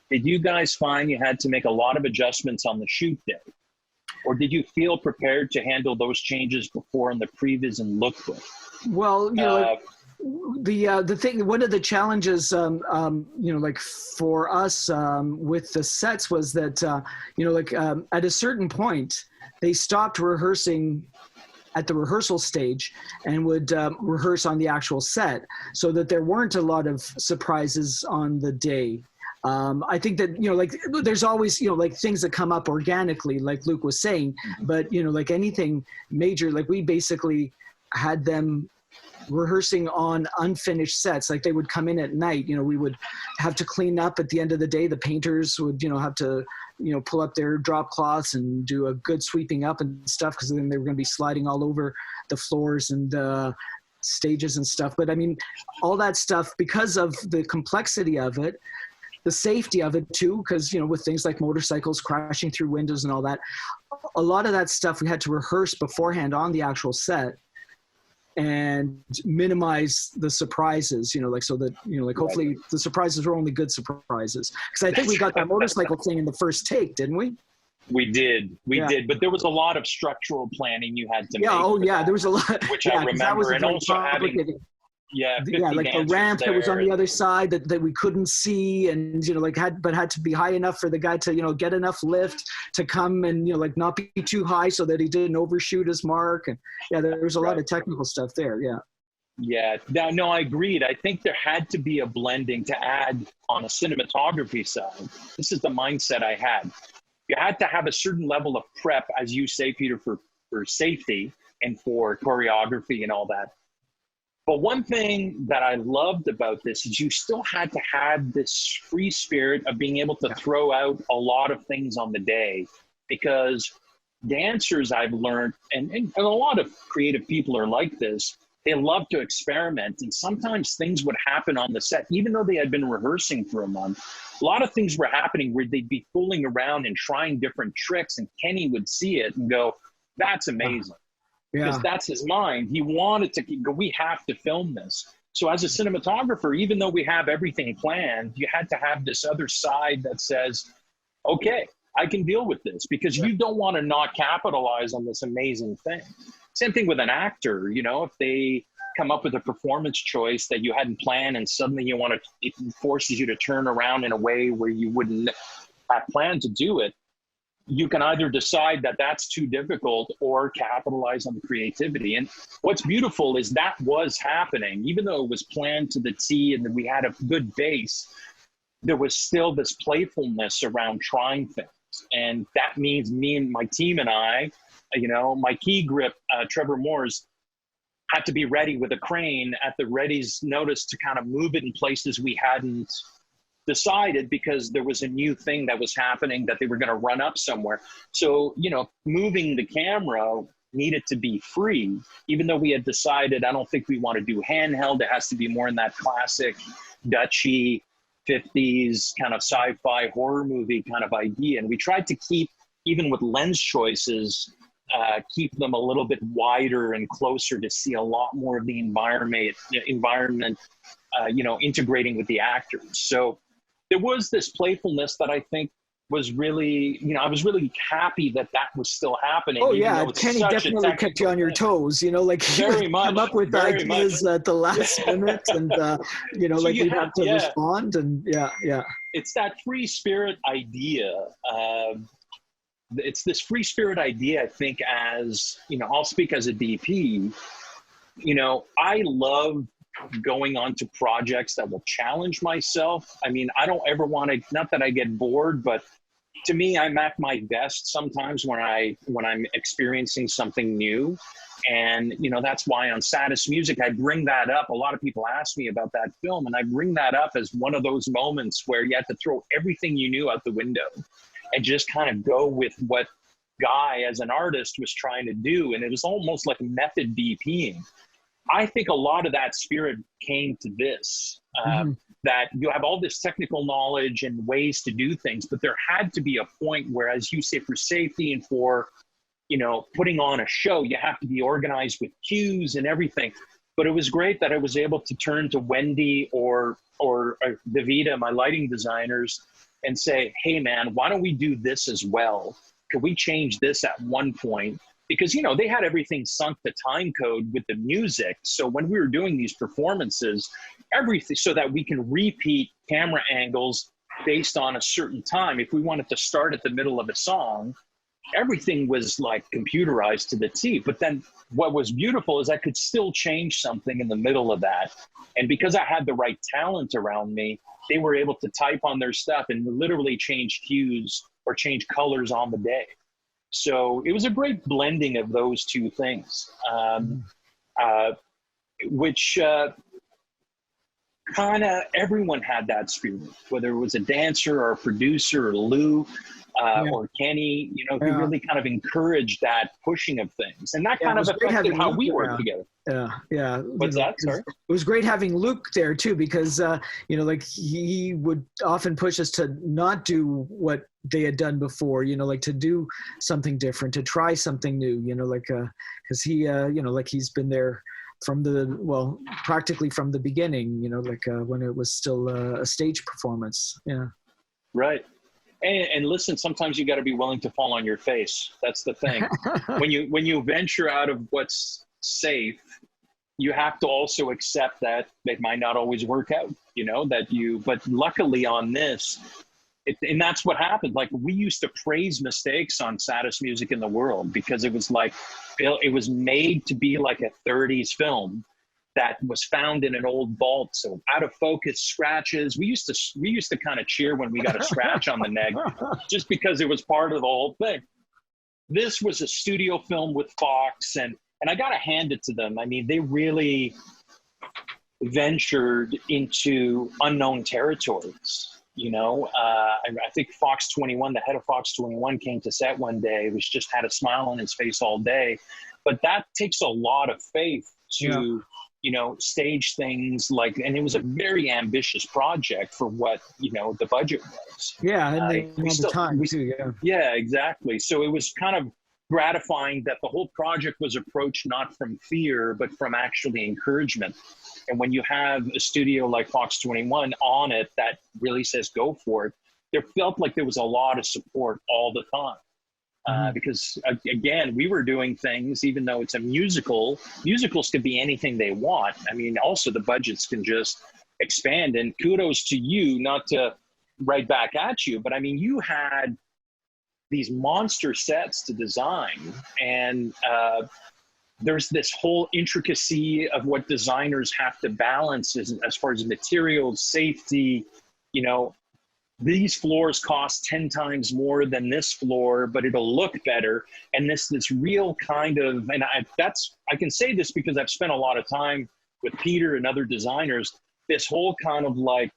did you guys find you had to make a lot of adjustments on the shoot day? Or did you feel prepared to handle those changes before in the previs and lookbook? Well, the thing, one of the challenges, like for us with the sets was that, at a certain point, they stopped rehearsing at the rehearsal stage and would rehearse on the actual set, so that there weren't a lot of surprises on the day. I think that, there's always, things that come up organically, like Luc was saying, but, like anything major, like we basically had them rehearsing on unfinished sets. Like they would come in at night, we would have to clean up at the end of the day. The painters would, have to, pull up their drop cloths and do a good sweeping up and stuff, because then they were going to be sliding all over the floors and stages and stuff. But I mean, all that stuff, because of the complexity of it, the safety of it too, because, with things like motorcycles crashing through windows and all that, a lot of that stuff we had to rehearse beforehand on the actual set and minimize the surprises, so that, hopefully the surprises were only good surprises. Because I think we got that motorcycle thing in the first take, didn't we? We did, but there was a lot of structural planning you had to make. There was a lot. Which I remember, and also having... like the ramp that was on the other side that we couldn't see, and had to be high enough for the guy to get enough lift to come and not be too high so that he didn't overshoot his mark. And there was a lot of technical stuff there. No, I agreed. I think there had to be a blending to add on a cinematography side. This is the mindset I had. You had to have a certain level of prep, as you say, Peter, for safety and for choreography and all that. But one thing that I loved about this is you still had to have this free spirit of being able to throw out a lot of things on the day, because dancers, I've learned, and a lot of creative people are like this, they love to experiment. And sometimes things would happen on the set, even though they had been rehearsing for a month. A lot of things were happening where they'd be fooling around and trying different tricks, and Kenny would see it and go, that's amazing. Because that's his mind. He wanted to go, we have to film this. So as a cinematographer, even though we have everything planned, you had to have this other side that says, okay, I can deal with this, because you don't want to not capitalize on this amazing thing. Same thing with an actor, if they come up with a performance choice that you hadn't planned and suddenly it forces you to turn around in a way where you wouldn't have planned to do it. you can either decide that that's too difficult or capitalize on the creativity. And what's beautiful is that was happening, even though it was planned to the T and that we had a good base, there was still this playfulness around trying things. And that means me and my team and I, you know, my key grip, Trevor Moore's, had to be ready with a crane at the ready's notice to kind of move it in places we hadn't decided, because there was a new thing that was happening that they were going to run up somewhere. So, you know, moving the camera needed to be free, even though we had decided, I don't think we want to do handheld. It has to be more in that classic Dutchy 50s kind of sci-fi horror movie kind of idea. And we tried to keep, even with lens choices, keep them a little bit wider and closer to see a lot more of the environment, you know, integrating with the actors. So there was this playfulness that I think was really, you know, I was really happy that that was still happening. Oh yeah, Kenny definitely kept you on your toes, you know, like very much, come up with ideas at the last minute, and you know, so like you have to respond, and yeah. It's that free spirit idea. It's this free spirit idea, I think, as, you know, I'll speak as a DP, you know, I love going on to projects that will challenge myself. I mean, I don't ever want to, not that I get bored, but to me, I'm at my best sometimes when I'm experiencing something new. And, you know, that's why on Saddest Music, I bring that up. A lot of people ask me about that film, and I bring that up as one of those moments where you had to throw everything you knew out the window and just kind of go with what Guy as an artist was trying to do. And it was almost like method DPing. I think a lot of that spirit came to this, that you have all this technical knowledge and ways to do things, but there had to be a point where, as you say, for safety and for, you know, putting on a show, you have to be organized with cues and everything. But it was great that I was able to turn to Wendy or Davida, my lighting designers, and say, hey man, why don't we do this as well? Could we change this at one point? Because, you know, they had everything sunk to time code with the music. So when we were doing these performances, everything, so that we can repeat camera angles based on a certain time. If we wanted to start at the middle of a song, everything was like computerized to the T. But then what was beautiful is I could still change something in the middle of that. And because I had the right talent around me, they were able to type on their stuff and literally change cues or change colors on the day. So it was a great blending of those two things, which kind of everyone had that spirit, whether it was a dancer or a producer or Lou or Kenny, you know, he really kind of encouraged that pushing of things. And that kind of affected how we worked together. Yeah. What's that, sorry? It was great having Luc there too, because, you know, like he would often push us to not do what they had done before, you know, like to do something different, to try something new, you know, like, cause he, you know, like he's been there from practically from the beginning, you know, like when it was still a stage performance. Yeah. Right. And listen, sometimes you got to be willing to fall on your face. That's the thing. When you venture out of what's safe, you have to also accept that it might not always work out, you know, but luckily on this, and that's what happened. Like, we used to praise mistakes on Saddest Music in the World because it was like, it was made to be like a 30s film that was found in an old vault. So out of focus scratches, we used to kind of cheer when we got a scratch on the neck, just because it was part of the whole thing. This was a studio film with Fox, and I got to hand it to them. I mean, they really ventured into unknown territories. You know, I think Fox 21, the head of Fox 21 came to set one day, was just had a smile on his face all day. But that takes a lot of faith to, you know, stage things like, and it was a very ambitious project for what, you know, the budget was. Yeah, and the time too, Yeah, exactly. So it was kind of gratifying that the whole project was approached not from fear, but from actually encouragement. And when you have a studio like Fox 21 on it that really says go for it, there felt like there was a lot of support all the time. Because, again, we were doing things, even though it's a musical, musicals could be anything they want. I mean, also the budgets can just expand. And kudos to you, not to right back at you, but I mean, you had these monster sets to design. And there's this whole intricacy of what designers have to balance as far as materials, safety. You know, these floors cost 10 times more than this floor, but it'll look better. And this real kind of, and I can say this because I've spent a lot of time with Peter and other designers, this whole kind of like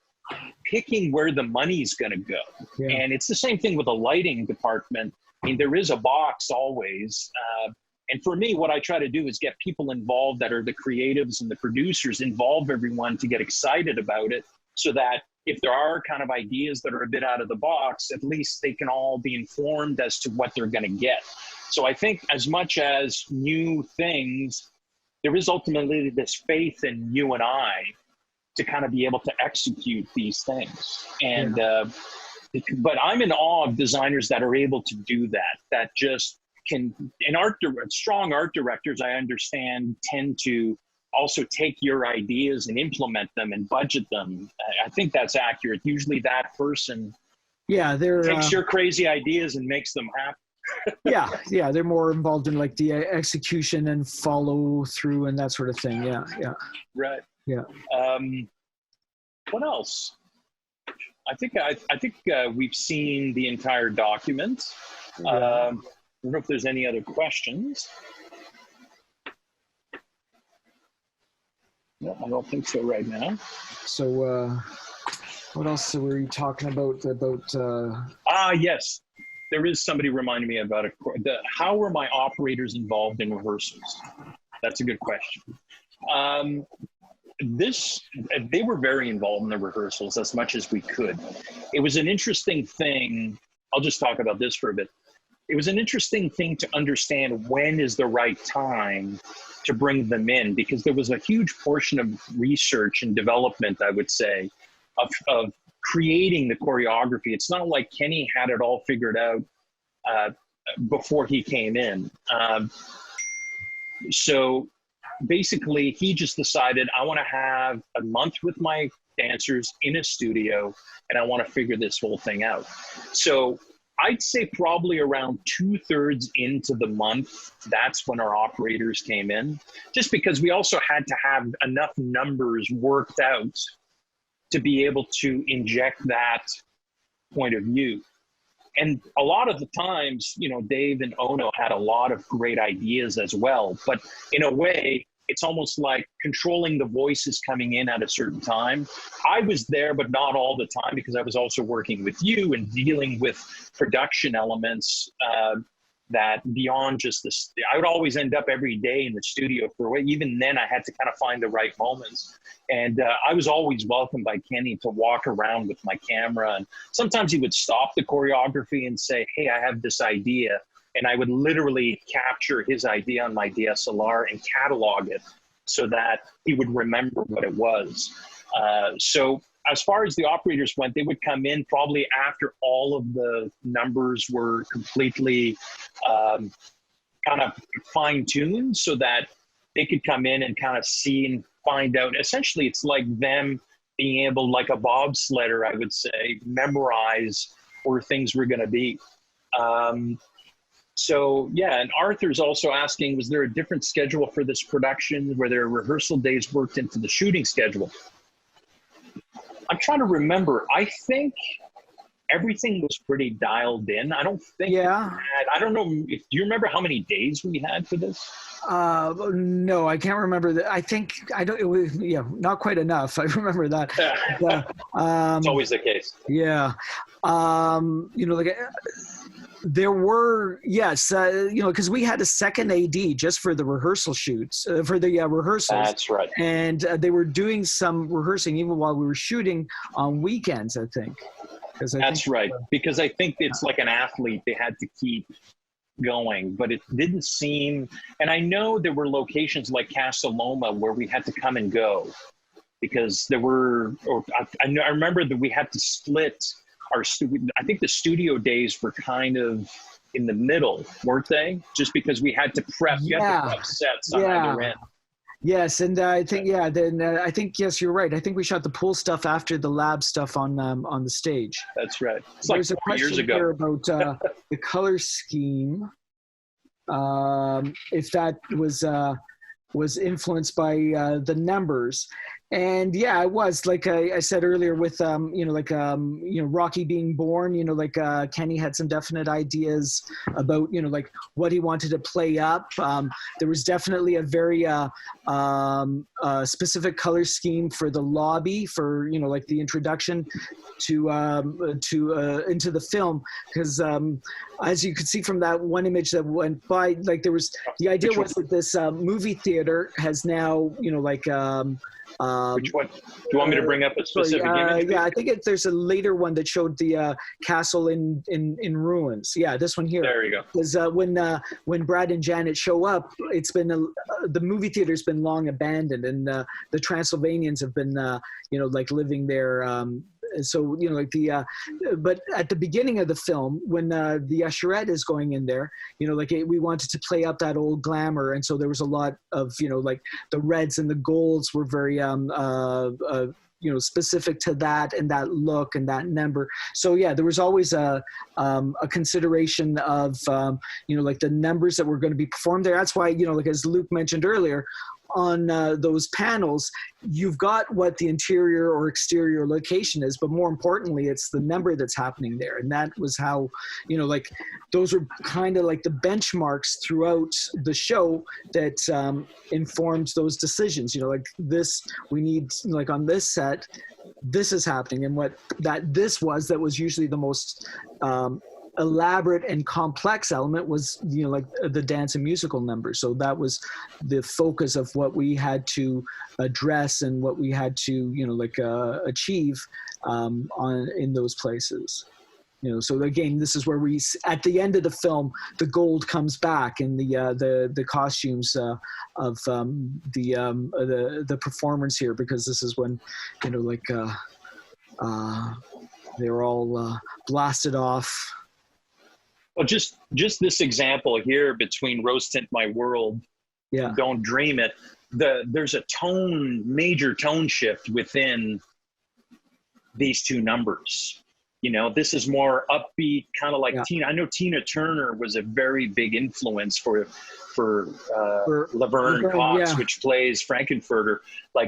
picking where the money's going to go. Yeah. And it's the same thing with the lighting department. I mean, there is a box always. And for me, what I try to do is get people involved that are the creatives and the producers, involve everyone to get excited about it, so that if there are kind of ideas that are a bit out of the box, at least they can all be informed as to what they're going to get. So I think as much as new things, there is ultimately this faith in you and I to kind of be able to execute these things. And, but I'm in awe of designers that are able to do that, that just can, and strong art directors, I understand, tend to also take your ideas and implement them and budget them. I think that's accurate. Usually that person takes your crazy ideas and makes them happen. yeah, they're more involved in like the execution and follow through and that sort of thing. Yeah. Right. Yeah. What else? I think we've seen the entire document. I don't know if there's any other questions. No, I don't think so right now. So what else were you talking about? Yes. There is somebody reminding me about it. How were my operators involved in rehearsals? That's a good question. They were very involved in the rehearsals as much as we could. It was an interesting thing. I'll just talk about this for a bit. It was an interesting thing to understand when is the right time to bring them in, because there was a huge portion of research and development, I would say, of creating the choreography. It's not like Kenny had it all figured out before he came in. So basically, he just decided, I want to have a month with my dancers in a studio, and I want to figure this whole thing out. So I'd say probably around 2/3 into the month, that's when our operators came in, just because we also had to have enough numbers worked out to be able to inject that point of view. And a lot of the times, you know, Dave and Ono had a lot of great ideas as well. But in a way, it's almost like controlling the voices coming in at a certain time. I was there, but not all the time, because I was also working with you and dealing with production elements that beyond just this. I would always end up every day in the studio for a way. Even then, I had to kind of find the right moments. And I was always welcomed by Kenny to walk around with my camera. And sometimes he would stop the choreography and say, hey, I have this idea. And I would literally capture his idea on my DSLR and catalog it so that he would remember what it was. So as far as the operators went, they would come in probably after all of the numbers were completely kind of fine-tuned, so that they could come in and kind of see and find out. Essentially, it's like them being able, like a bobsledder, I would say, memorize where things were going to be. So yeah, and Arthur's also asking, was there a different schedule for this production? Were there rehearsal days worked into the shooting schedule? I'm trying to remember. I think everything was pretty dialed in. I don't think I don't know. Do you remember how many days we had for this? No, I can't remember that. I think it was, not quite enough. I remember that. It's always the case. Yeah. There were, because we had a second AD just for the rehearsal shoots, for the rehearsals. That's right. And they were doing some rehearsing even while we were shooting on weekends, I think. That's right. Because I think it's like an athlete, they had to keep going, but it didn't seem, and I know there were locations like Casa Loma where we had to come and go, because there were, I remember that we had to split I think the studio days were kind of in the middle, weren't they? Just because we had to prep, you had to prep sets on either end. Yes, and I think I think yes, you're right. I think we shot the pool stuff after the lab stuff on the stage. That's right. It's There's like a question 4 years ago. here about the color scheme. If that was influenced by the numbers. And yeah, it was, like I said earlier, with Rocky being born, Kenny had some definite ideas about like what he wanted to play up. There was definitely a very specific color scheme for the lobby, for like the introduction to into the film, because as you could see from that one image that went by, like there was the idea was that this movie theater has now which one? Do you want me to bring up a specific image? Yeah, I think there's a later one that showed the castle in ruins. Yeah, this one here. There you go. Because when Brad and Janet show up, it's been the movie theater's been long abandoned, and the Transylvanians have been living there. So but at the beginning of the film, when the usherette is going in there, we wanted to play up that old glamour, and so there was a lot of the reds and the golds were very specific to that and that look and that number. So yeah, there was always a consideration of the numbers that were going to be performed there. That's why as Luc mentioned earlier, on those panels, you've got what the interior or exterior location is, but more importantly, it's the number that's happening there. And that was how, those were kind of like the benchmarks throughout the show that informed those decisions. This, we need, on this set, this is happening. And what that was usually the most elaborate and complex element was the dance and musical numbers. So that was the focus of what we had to address and what we had to achieve in those places. So again, this is where we, at the end of the film, the gold comes back in the costumes of the performers here, because this is when they're all blasted off. Well, just this example here between Rose Tint My World, yeah, Don't Dream It. There's a major tone shift within these two numbers. This is more upbeat, kind of like Tina. I know Tina Turner was a very big influence for Laverne Cox, yeah, which plays Frankenfurter,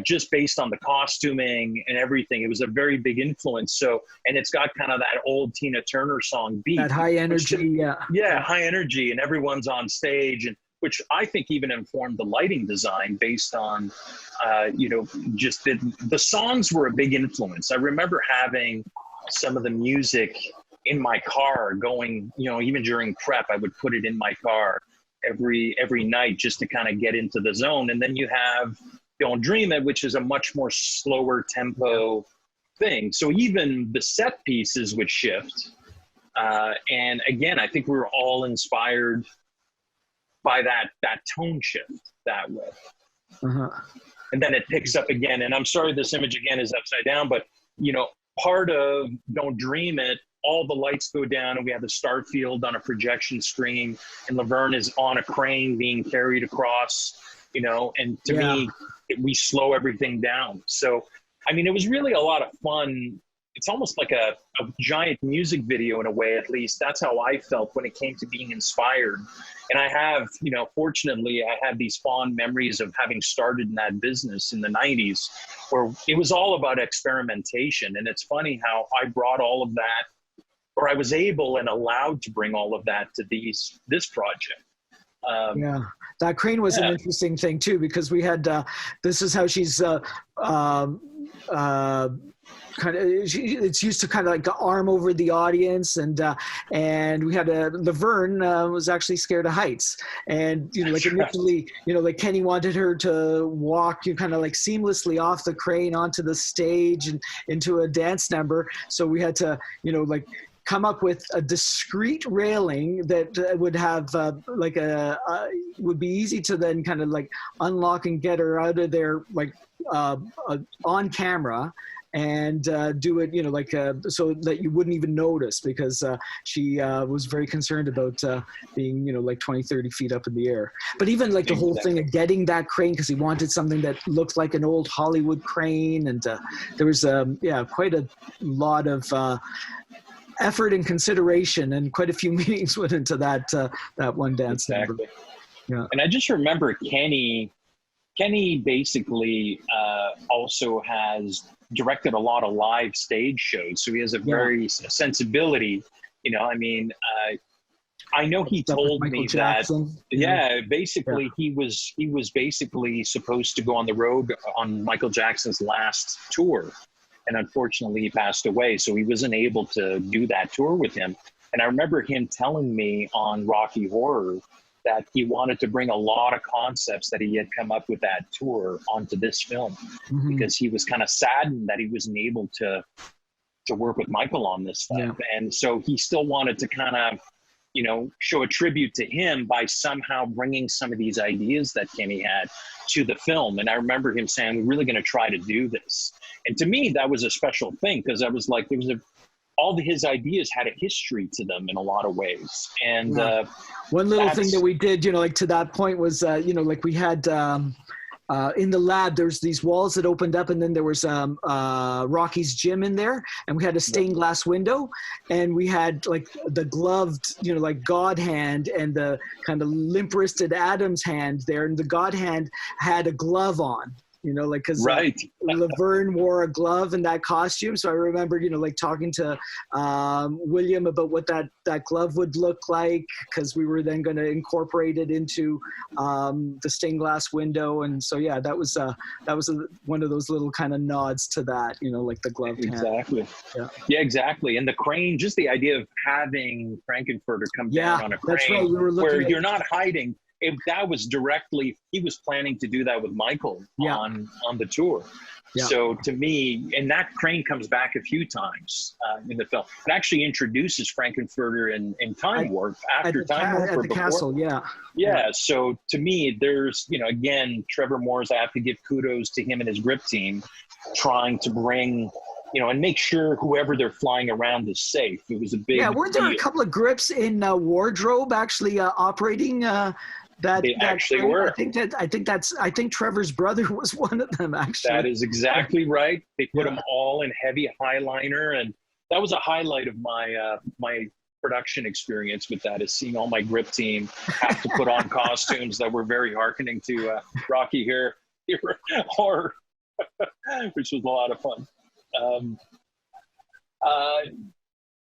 just based on the costuming and everything. It was a very big influence. So, and it's got kind of that old Tina Turner song beat. That high energy, Yeah, high energy, and everyone's on stage, and which I think even informed the lighting design based on, just the songs were a big influence. I remember having some of the music in my car going, even during prep, I would put it in my car every night just to kind of get into the zone. And then you have Don't Dream It, which is a much more slower tempo thing. So even the set pieces would shift. And again, I think we were all inspired by that tone shift that way. Uh-huh. And then it picks up again. And I'm sorry, this image again is upside down, but part of Don't Dream It, all the lights go down and we have the start field on a projection screen, and Laverne is on a crane being carried across, and to me, we slow everything down. So, I mean, it was really a lot of fun. It's almost like a giant music video in a way, at least. That's how I felt when it came to being inspired. And I have, fortunately, I have these fond memories of having started in that business in the 90s, where it was all about experimentation. And it's funny how I brought all of that, or I was able and allowed to bring all of that to this project. That crane was an interesting thing too, because we had, this is how she's it's used to kind of like arm over the audience, and we had Laverne was actually scared of heights, and initially Kenny wanted her to walk kind of like seamlessly off the crane onto the stage and into a dance number, so we had to come up with a discrete railing that would have would be easy to then kind of like unlock and get her out of there on camera. and do it, like so that you wouldn't even notice, because she was very concerned about being, like 20, 30 feet up in the air. But even like the whole thing of getting that crane, because he wanted something that looked like an old Hollywood crane, and there was quite a lot of effort and consideration, and quite a few meetings went into that one dance number. Yeah. And I just remember Kenny basically also has directed a lot of live stage shows, so he has a very sensibility. I mean, I know he told me Jackson. that basically he was basically supposed to go on the road on Michael Jackson's last tour, and unfortunately he passed away, so he wasn't able to do that tour with him. And I remember him telling me on Rocky Horror that he wanted to bring a lot of concepts that he had come up with that tour onto this film, because he was kind of saddened that he wasn't able to work with Michael on this stuff. Yeah. And so he still wanted to kind of, show a tribute to him by somehow bringing some of these ideas that Kenny had to the film. And I remember him saying, we're really going to try to do this. And to me, that was a special thing, because I was like, all of his ideas had a history to them in a lot of ways. And one little thing that we did, like to that point was, like we had in the lab, there's these walls that opened up, and then there was Rocky's gym in there, and we had a stained glass window, and we had like the gloved, like God hand and the kind of limp-wristed Adam's hand there, and the God hand had a glove on. Because Laverne wore a glove in that costume. So I remember, like talking to William about what that glove would look like, because we were then going to incorporate it into the stained glass window. And so, that was one of those little kind of nods to that, like the glove. Exactly. Yeah, exactly. And the crane, just the idea of having Frankenfurter come down on a crane, that's right. We were where you're not hiding. That was directly, he was planning to do that with Michael on the tour. Yeah. So to me, and that crane comes back a few times in the film. It actually introduces Frankenfurter in Time Warp after Time Warp or at the before. castle. Yeah. So to me, there's, again, Trevor Moore's, I have to give kudos to him and his grip team, trying to bring, and make sure whoever they're flying around is safe. It was a big weren't there a couple of grips in wardrobe actually operating they actually were. I think Trevor's brother was one of them, actually. That is exactly right. They put them all in heavy highliner, and that was a highlight of my production experience with that, is seeing all my grip team have to put on costumes that were very hearkening to Rocky Horror, which was a lot of fun.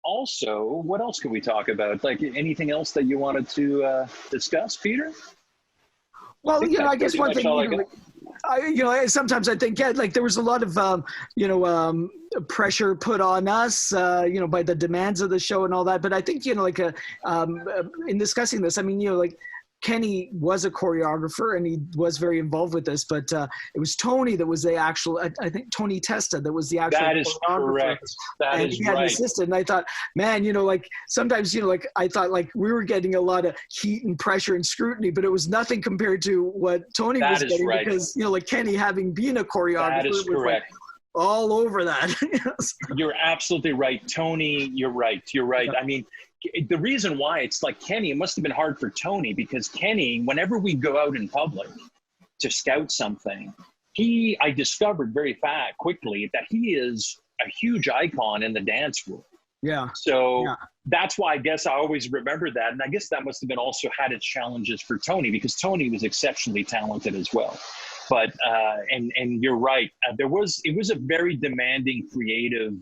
Also, what else can we talk about? Like anything else that you wanted to discuss, Peter? Well, I guess one thing, sometimes I think, like there was a lot of, pressure put on us, by the demands of the show and all that. But I think, in discussing this, I mean, like Kenny was a choreographer and he was very involved with this, but it was Tony that was the actual, I think Tony Testa that was the actual choreographer. That is correct. That and is he had an assistant. And I thought, man, like sometimes, like I thought like we were getting a lot of heat and pressure and scrutiny, but it was nothing compared to what Tony was getting because, like Kenny having been a choreographer. That is correct. Like all over that. You're absolutely right. Tony, you're right. I mean, the reason why it's like Kenny, it must have been hard for Tony, because Kenny, whenever we go out in public to scout something, I discovered very quickly that he is a huge icon in the dance world. Yeah. So that's why I guess I always remember that. And I guess that must have been also had its challenges for Tony, because Tony was exceptionally talented as well. But, and you're right. It was a very demanding, creative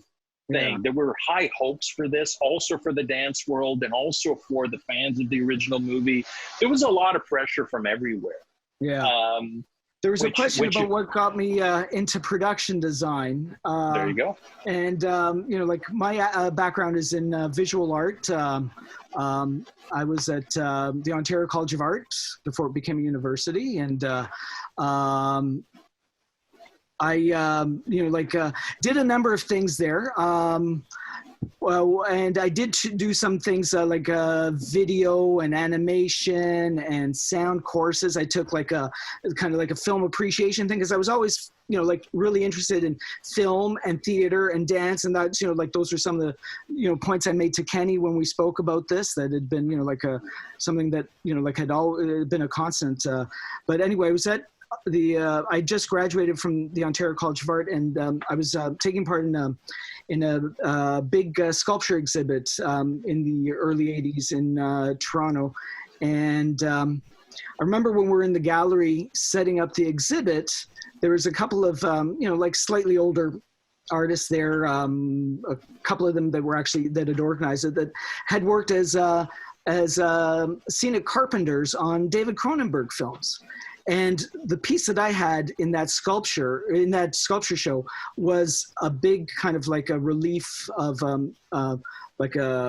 thing. There were high hopes for this, also for the dance world and also for the fans of the original movie. There was a lot of pressure from everywhere. Yeah. There was a question about what got me into production design. There you go. And, like my background is in visual art. I was at the Ontario College of Art before it became a university. And I, did a number of things there. Well, and I did do some things like video and animation and sound courses. I took like a kind of like a film appreciation thing, because I was always, like really interested in film and theater and dance. And that's, like those were some of the, points I made to Kenny when we spoke about this, that had been, like something that, like had all been a constant. But anyway, I was at I just graduated from the Ontario College of Art, and I was taking part in a big sculpture exhibit in the early 80s in Toronto. And I remember when we were in the gallery setting up the exhibit, there was a couple of, like slightly older artists there, a couple of them that had organized it, that had worked as scenic carpenters on David Cronenberg films. And the piece that I had in that sculpture show, was a big kind of like a relief of it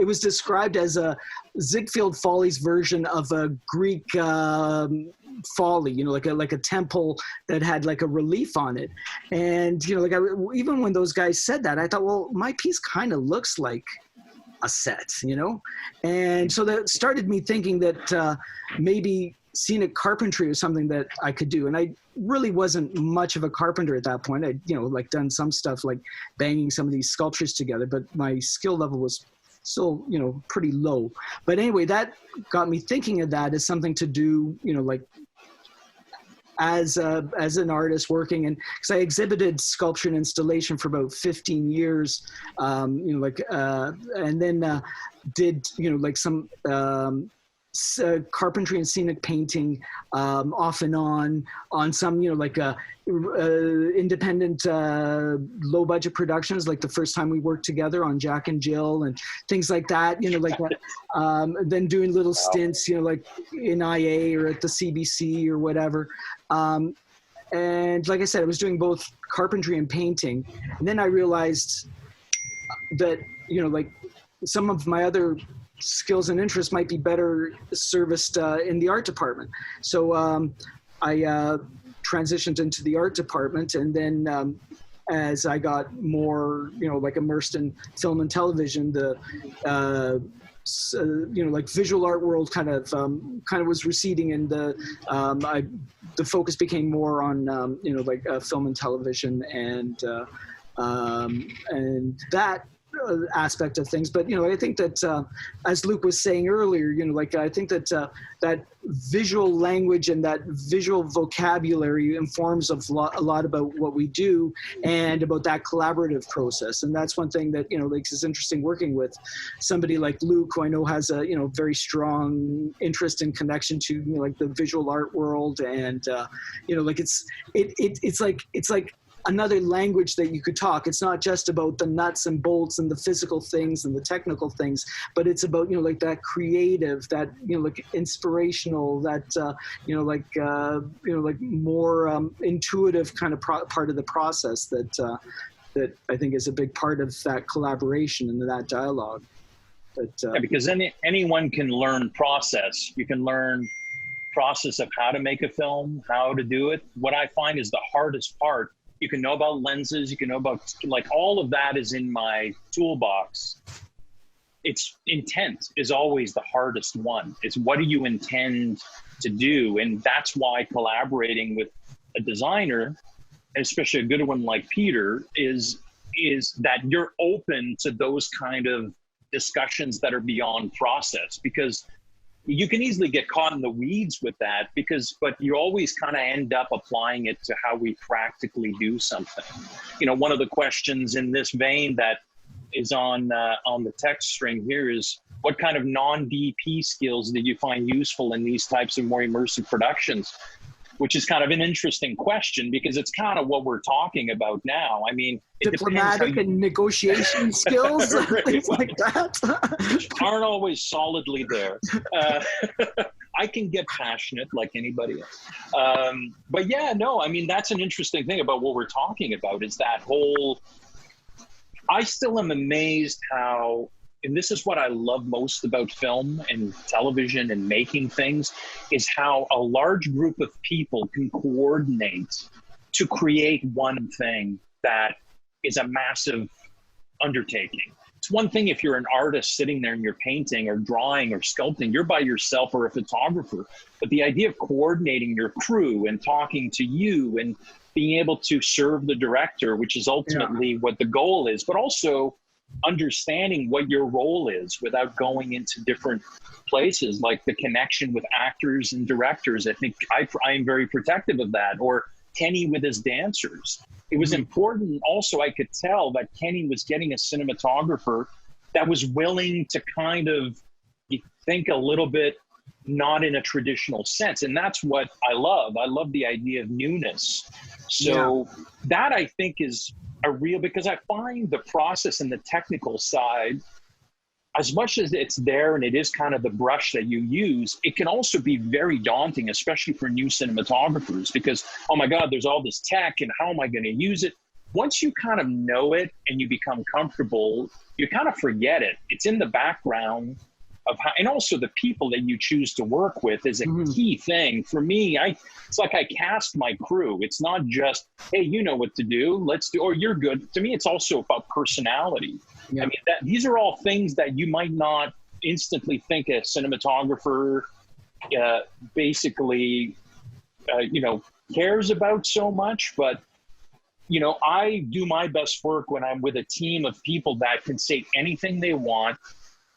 was described as a Ziegfeld Follies version of a Greek folly, like a temple that had like a relief on it. And even when those guys said that, I thought, well, my piece kind of looks like a set, and so that started me thinking that maybe scenic carpentry was something that I could do. And I really wasn't much of a carpenter at that point. I'd like done some stuff like banging some of these sculptures together, but my skill level was still pretty low. But anyway, that got me thinking of that as something to do, like as an artist working, and because I exhibited sculpture and installation for about 15 years, and then did like some carpentry and scenic painting off and on some like independent low budget productions, like the first time we worked together on Jack and Jill and things like that, then doing little stints like in IA or at the CBC or whatever, and like I said, I was doing both carpentry and painting. And then I realized that like some of my other skills and interests might be better serviced in the art department. So I transitioned into the art department, and then as I got more, like immersed in film and television, the like visual art world kind of was receding, and the focus became more on like film and television and that aspect of things. But I think that as Luc was saying earlier, like I think that that visual language and that visual vocabulary informs a lot about what we do and about that collaborative process. And that's one thing that like is interesting working with somebody like Luc, who I know has a very strong interest and connection to like the visual art world, and like it's like another language that you could talk. It's not just about the nuts and bolts and the physical things and the technical things, but it's about like that creative, that like inspirational, that like more intuitive kind of part of the process that that I think is a big part of that collaboration and that dialogue. But, yeah, because anyone can learn process. You can learn process of how to make a film, how to do it. What I find is the hardest part. You can know about lenses, you can know about, like, all of that is in my toolbox. It's intent is always the hardest one. It's what do you intend to do? And that's why collaborating with a designer, especially a good one like Peter, is that you're open to those kind of discussions that are beyond process, because you can easily get caught in the weeds with that, but you always kind of end up applying it to how we practically do something. One of the questions in this vein that is on the text string here is, what kind of non-DP skills did you find useful in these types of more immersive productions? Which is kind of an interesting question, because it's kind of what we're talking about now. I mean, diplomatic and negotiation skills, things like that aren't always solidly there. I can get passionate like anybody else. But yeah, no, I mean, that's an interesting thing about what we're talking about, is that whole, I still am amazed how, and this is what I love most about film and television and making things, is how a large group of people can coordinate to create one thing that is a massive undertaking. It's one thing if you're an artist sitting there and you're painting or drawing or sculpting, you're by yourself, or a photographer. But the idea of coordinating your crew and talking to you and being able to serve the director, which is ultimately what the goal is, but also understanding what your role is without going into different places, like the connection with actors and directors. I think I am very protective of that. Or Kenny with his dancers. It was important also, I could tell that Kenny was getting a cinematographer that was willing to kind of think a little bit not in a traditional sense. And that's what I love. I love the idea of newness. So that I think is a real, because I find the process and the technical side, as much as it's there and it is kind of the brush that you use, it can also be very daunting, especially for new cinematographers, because, oh my God, there's all this tech and how am I going to use it? Once you kind of know it and you become comfortable, you kind of forget it. It's in the background of how, and also the people that you choose to work with is a key thing. For me, it's like I cast my crew. It's not just, hey, you know what to do, let's do, or you're good. To me, it's also about personality. I mean, these are all things that you might not instantly think a cinematographer basically, cares about so much. But, I do my best work when I'm with a team of people that can say anything they want.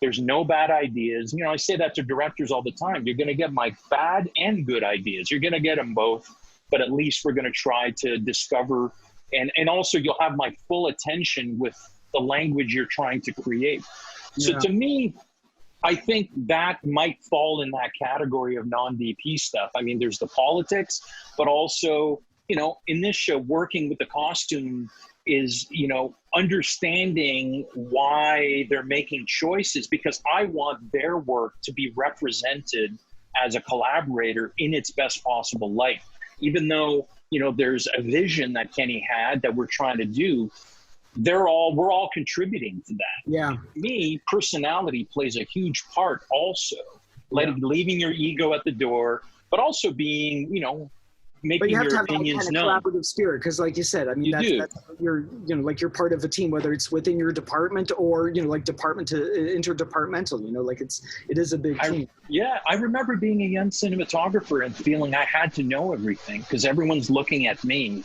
There's no bad ideas. I say that to directors all the time. You're going to get my bad and good ideas. You're going to get them both, but at least we're going to try to discover. And also you'll have my full attention with the language you're trying to create. So to me, I think that might fall in that category of non-DP stuff. I mean, there's the politics, but also, in this show, working with the costume is, understanding why they're making choices, because I want their work to be represented as a collaborator in its best possible light. Even though, there's a vision that Kenny had that we're trying to do, we're all contributing to that. Yeah. For me, personality plays a huge part also. Leaving your ego at the door, but also being, making your opinions known. Collaborative spirit, because like you said, I mean, that's you're you're part of a team, whether it's within your department or department to interdepartmental. It is a big team. I remember being a young cinematographer and feeling I had to know everything because everyone's looking at me.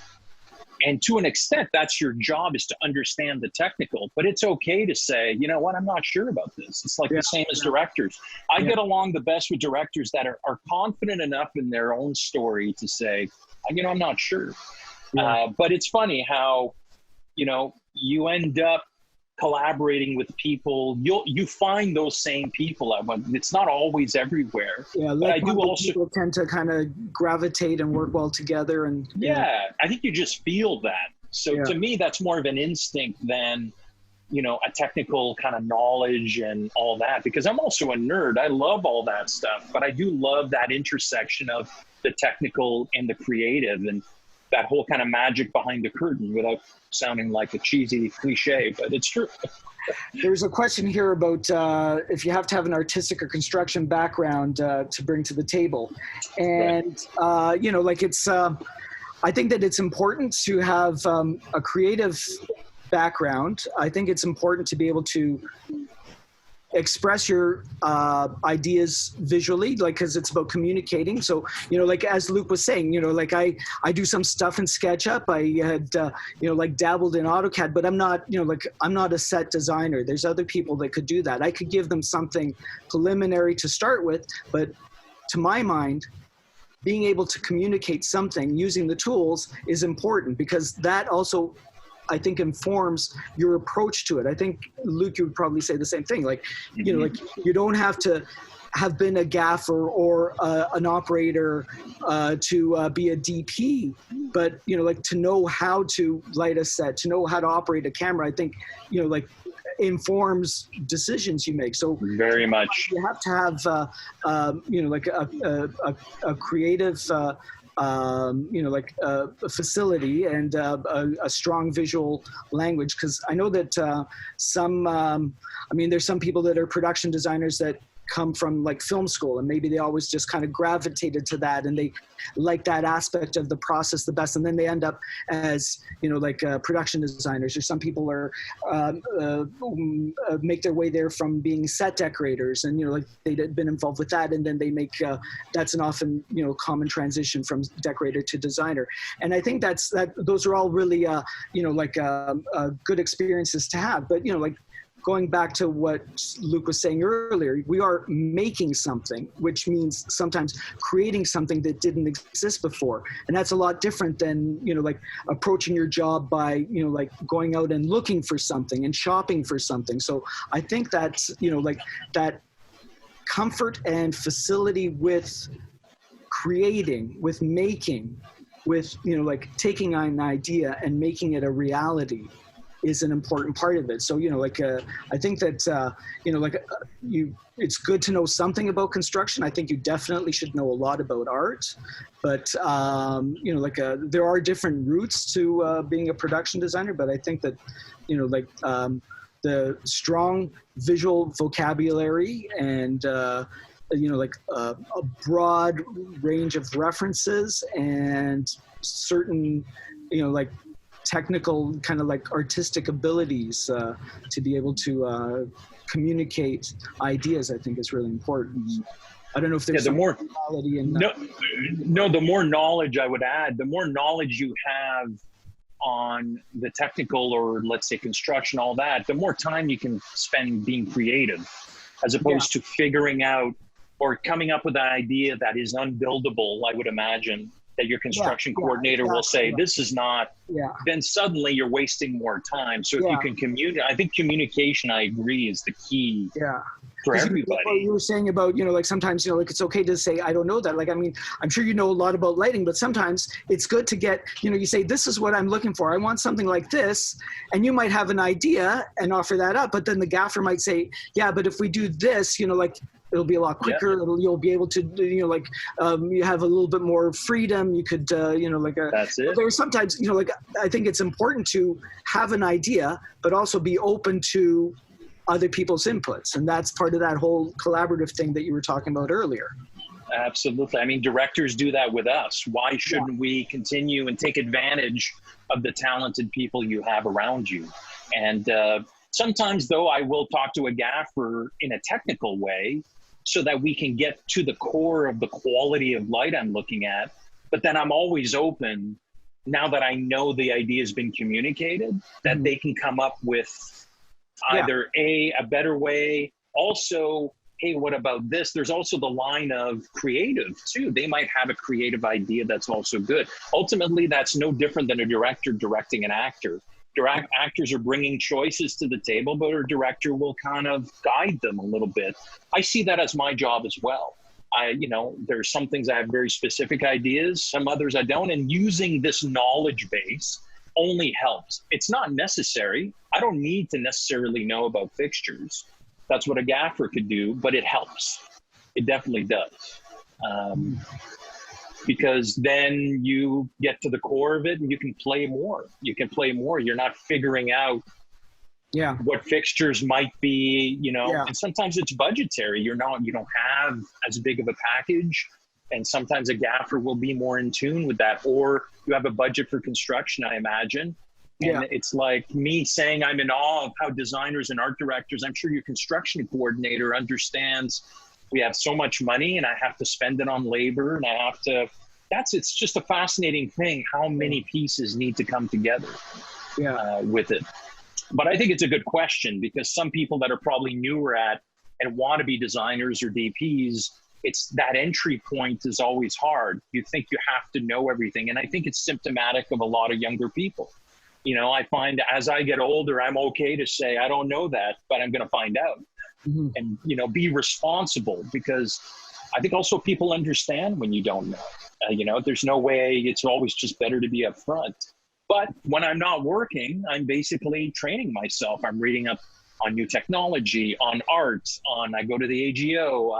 And to an extent, that's your job, is to understand the technical. But it's okay to say, you know what, I'm not sure about this. It's like the same as directors. I get along the best with directors that are confident enough in their own story to say, I'm not sure. But it's funny how, you end up collaborating with people. You find those same people. It's not always everywhere. But I do also people tend to kind of gravitate and work well together. And I think you just feel that. So to me, that's more of an instinct than a technical kind of knowledge and all that, because I'm also a nerd. I love all that stuff, but I do love that intersection of the technical and the creative and that whole kind of magic behind the curtain, without sounding like a cheesy cliche, but it's true. There's a question here about if you have to have an artistic or construction background to bring to the table. And, it's, I think that it's important to have a creative background. I think it's important to be able to express your ideas visually, because it's about communicating. So, as Luc was saying, I do some stuff in SketchUp. I had, dabbled in AutoCAD, but I'm not, I'm not a set designer. There's other people that could do that. I could give them something preliminary to start with, but to my mind, being able to communicate something using the tools is important, because that also, I think, informs your approach to it. I think, Luc, you would probably say the same thing. You don't have to have been a gaffer or an operator to be a DP, but, to know how to light a set, to know how to operate a camera, I think, informs decisions you make. So very much. You have to have, a creative, a facility and a strong visual language. Because I know that there's some people that are production designers that come from like film school, and maybe they always just kind of gravitated to that, and they like that aspect of the process the best, and then they end up as, like production designers, or some people are make their way there from being set decorators, and like they'd been involved with that, and then they make that's an often common transition from decorator to designer. And I think those are all really good experiences to have. But like going back to what Luc was saying earlier, we are making something, which means sometimes creating something that didn't exist before. And that's a lot different than, like approaching your job by, like going out and looking for something and shopping for something. So I think that's, like that comfort and facility with creating, with making, with, like taking an idea and making it a reality is an important part of it. So, I think that, it's good to know something about construction. I think you definitely should know a lot about art, but, there are different routes to being a production designer. But I think that, the strong visual vocabulary and, a broad range of references and certain, technical kind of like artistic abilities to be able to communicate ideas, I think is really important. I don't know if there's the more quality in the more knowledge I would add, the more knowledge you have on the technical, or let's say construction, all that, the more time you can spend being creative, as opposed to figuring out or coming up with an idea that is unbuildable. I would imagine that your construction coordinator will say, this is not, then suddenly you're wasting more time. So if you can communicate, I think communication, I agree, is the key for everybody. You were saying about, like sometimes, like it's okay to say, I don't know that. Like, I mean, I'm sure you know a lot about lighting, but sometimes it's good to get, you say, this is what I'm looking for. I want something like this. And you might have an idea and offer that up, but then the gaffer might say, yeah, but if we do this, like, it'll be a lot quicker. You'll be able to, you have a little bit more freedom. You could, that's it. There's sometimes, I think it's important to have an idea, but also be open to other people's inputs. And that's part of that whole collaborative thing that you were talking about earlier. Absolutely. I mean, directors do that with us. Why shouldn't we continue and take advantage of the talented people you have around you? And sometimes, though, I will talk to a gaffer in a technical way so that we can get to the core of the quality of light I'm looking at. But then I'm always open, now that I know the idea has been communicated, that they can come up with either a better way. Also, hey, what about this? There's also the line of creative too. They might have a creative idea that's also good. Ultimately, that's no different than a director directing an actor. Actors are bringing choices to the table, but a director will kind of guide them a little bit. I see that as my job as well. There's some things I have very specific ideas, some others I don't, and using this knowledge base only helps. It's not necessary. I don't need to necessarily know about fixtures. That's what a gaffer could do, but it helps. It definitely does. Because then you get to the core of it and you can play more. You're not figuring out what fixtures might be, and sometimes it's budgetary. You don't have as big of a package, and sometimes a gaffer will be more in tune with that. Or you have a budget for construction, I imagine. And it's like me saying I'm in awe of how designers and art directors, I'm sure your construction coordinator understands we have so much money and I have to spend it on labor, and I have to, it's just a fascinating thing how many pieces need to come together with it. But I think it's a good question, because some people that are probably newer at and want to be designers or DPs, it's that entry point is always hard. You think you have to know everything. And I think it's symptomatic of a lot of younger people. I find as I get older, I'm okay to say, I don't know that, but I'm going to find out. And, be responsible, because I think also people understand when you don't know. There's no way, it's always just better to be upfront. But when I'm not working, I'm basically training myself. I'm reading up on new technology, on art, I go to the AGO.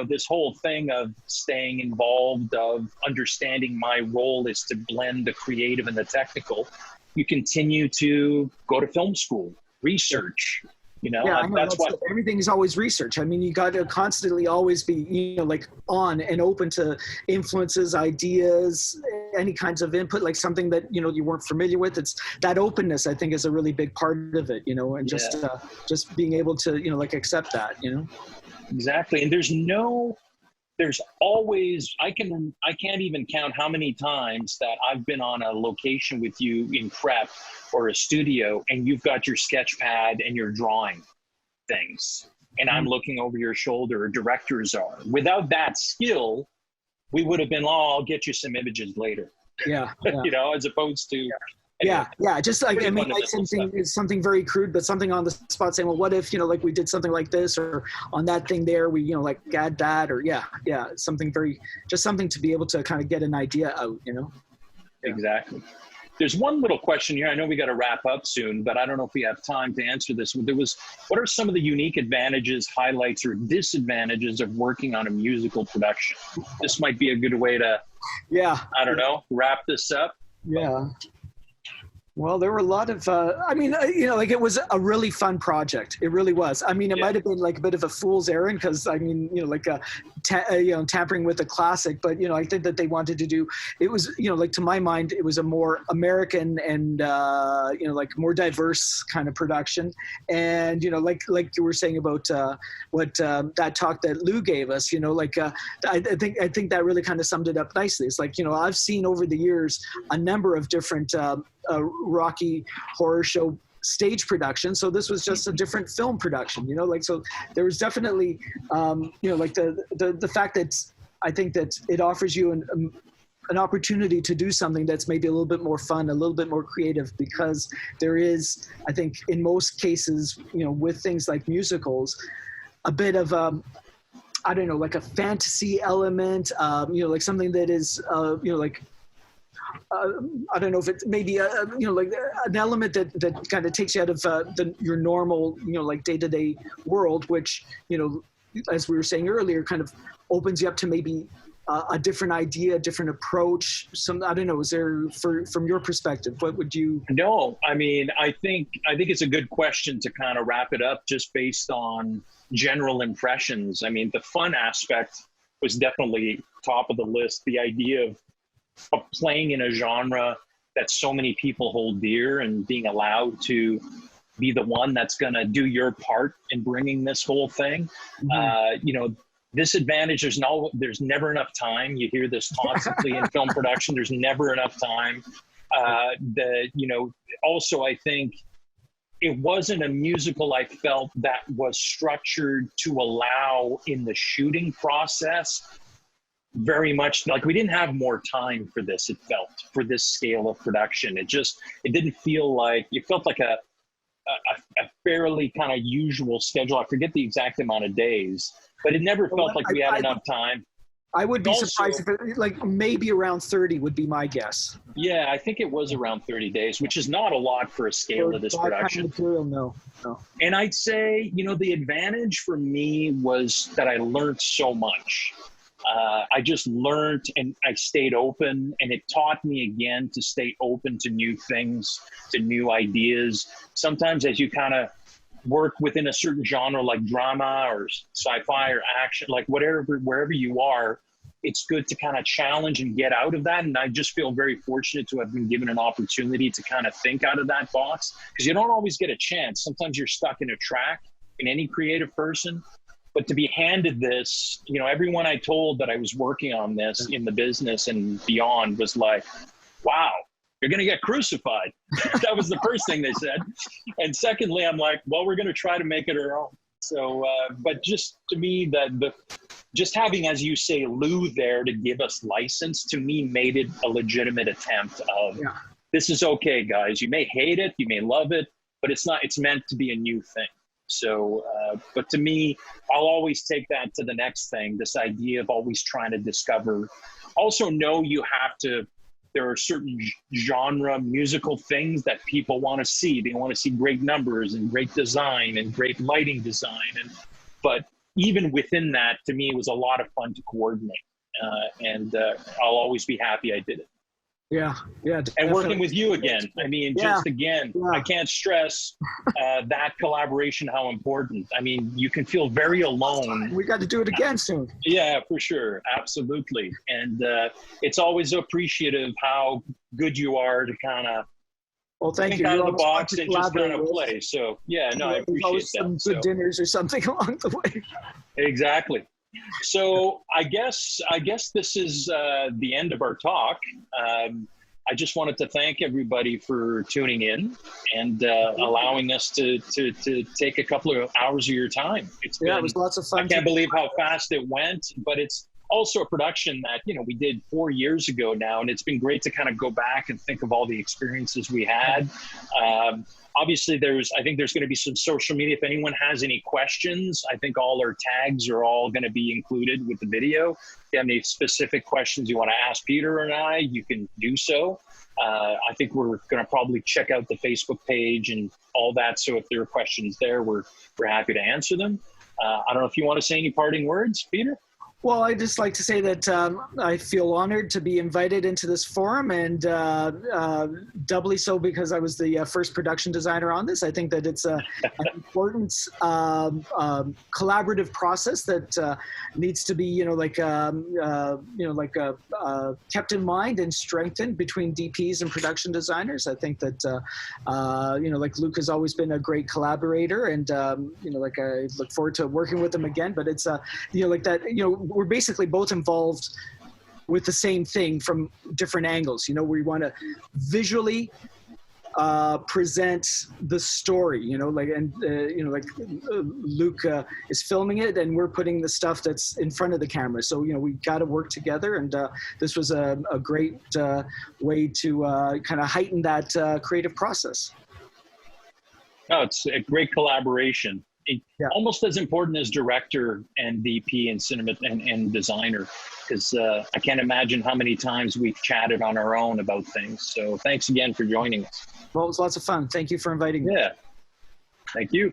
This whole thing of staying involved, of understanding my role is to blend the creative and the technical. You continue to go to film school, research, You know, Yeah, I know, that's what. everything is always research. I mean, you got to constantly always be, like on and open to influences, ideas, any kinds of input, like something that, you weren't familiar with. It's that openness, I think, is a really big part of it, and just being able to, like accept that, Exactly. And there's always, I can't even count how many times that I've been on a location with you in prep or a studio, and you've got your sketch pad and you're drawing things, and I'm looking over your shoulder, or directors are. Without that skill, we would have been, I'll get you some images later. Yeah. As opposed to. Yeah. Just like, like something very crude, but something on the spot saying, well, what if, like we did something like this, or on that thing there, we, like add that, or something something to be able to kind of get an idea out, Exactly. There's one little question here. I know we got to wrap up soon, but I don't know if we have time to answer this. What are some of the unique advantages, highlights, or disadvantages of working on a musical production? This might be a good way to, I don't know, wrap this up. Yeah. Well, there were a lot of, like it was a really fun project. It really was. I mean, it might have been like a bit of a fool's errand because, like tampering with a classic. But, I think that they wanted to do, it was, like to my mind, it was a more American and, like more diverse kind of production. And, like you were saying about what that talk that Lou gave us, I think that really kind of summed it up nicely. It's like, I've seen over the years a number of different Rocky Horror Show stage production, so this was just a different film production, so there was definitely like the fact that I think that it offers you an opportunity to do something that's maybe a little bit more fun, a little bit more creative, because there is, I think in most cases, with things like musicals, a bit of I don't know, like a fantasy element, like something that is like I don't know if it's maybe like an element that kind of takes you out of your normal like day-to-day world, which as we were saying earlier, kind of opens you up to maybe a different idea, a different approach. I don't know. Is there, from your perspective, what would you? No, I mean, I think it's a good question to kind of wrap it up just based on general impressions. I mean, the fun aspect was definitely top of the list. The idea of playing in a genre that so many people hold dear and being allowed to be the one that's going to do your part in bringing this whole thing. Disadvantage, there's never enough time. You hear this constantly in film production. There's never enough time. Also, I think it wasn't a musical I felt that was structured to allow in the shooting process very much, like we didn't have more time for this, it felt, for this scale of production. It didn't feel like, it felt like a fairly kind of usual schedule. I forget the exact amount of days, but it never felt like we had enough time. I would be surprised if it, like maybe around 30 would be my guess. Yeah, I think it was around 30 days, which is not a lot for a scale of this production. Material, no. And I'd say, the advantage for me was that I learned so much. I just learned and I stayed open, and it taught me again to stay open to new things, to new ideas. Sometimes as you kind of work within a certain genre like drama or sci-fi or action, like wherever you are, it's good to kind of challenge and get out of that. And I just feel very fortunate to have been given an opportunity to kind of think out of that box, because you don't always get a chance. Sometimes you're stuck in a track, in any creative person. But to be handed this, everyone I told that I was working on this in the business and beyond was like, wow, you're going to get crucified. That was the first thing they said. And secondly, I'm like, well, we're going to try to make it our own. So, but just to me, just having, as you say, Lou there to give us license, to me, made it a legitimate attempt of, this is okay, guys. You may hate it, you may love it, but it's meant to be a new thing. So, but to me, I'll always take that to the next thing, this idea of always trying to discover. Also know there are certain genre musical things that people want to see. They want to see great numbers and great design and great lighting design. But even within that, to me, it was a lot of fun to coordinate. And I'll always be happy I did it. Yeah, yeah. And working with you again. I mean, just again, Yeah. I can't stress that collaboration, how important. I mean, you can feel very alone. We got to do it again soon. Yeah, for sure. Absolutely. And it's always appreciative how good you are to kind of Well, thank think you. out You're of the almost box fun to and just kind collaborate of with. play. So, yeah, no, I There's appreciate always that. some So, good dinners or something along the way. exactly. So I guess this is the end of our talk. I just wanted to thank everybody for tuning in and allowing us to take a couple of hours of your time. It's been, It was lots of fun. I can't believe how fast it went, but it's also a production that, we did 4 years ago now, and it's been great to kind of go back and think of all the experiences we had. Obviously, I think there's going to be some social media. If anyone has any questions, I think all our tags are all going to be included with the video. If you have any specific questions you want to ask Peter and I, you can do so. I think we're going to probably check out the Facebook page and all that. So if there are questions there, we're happy to answer them. I don't know if you want to say any parting words, Peter? Well, I'd just like to say that I feel honored to be invited into this forum, and doubly so because I was the first production designer on this. I think that it's an important collaborative process that needs to be, kept in mind and strengthened between DPs and production designers. I think that, Luc has always been a great collaborator, and I look forward to working with him again. But it's we're basically both involved with the same thing from different angles. We want to visually present the story, Luc is filming it and we're putting the stuff that's in front of the camera. So, we got to work together, and this was a great way to kind of heighten that creative process. No, it's a great collaboration. Almost as important as director and DP and cinema and designer, because I can't imagine how many times we've chatted on our own about things. So thanks again for joining us. Well, it was lots of fun. Thank you for inviting me. Yeah. Thank you.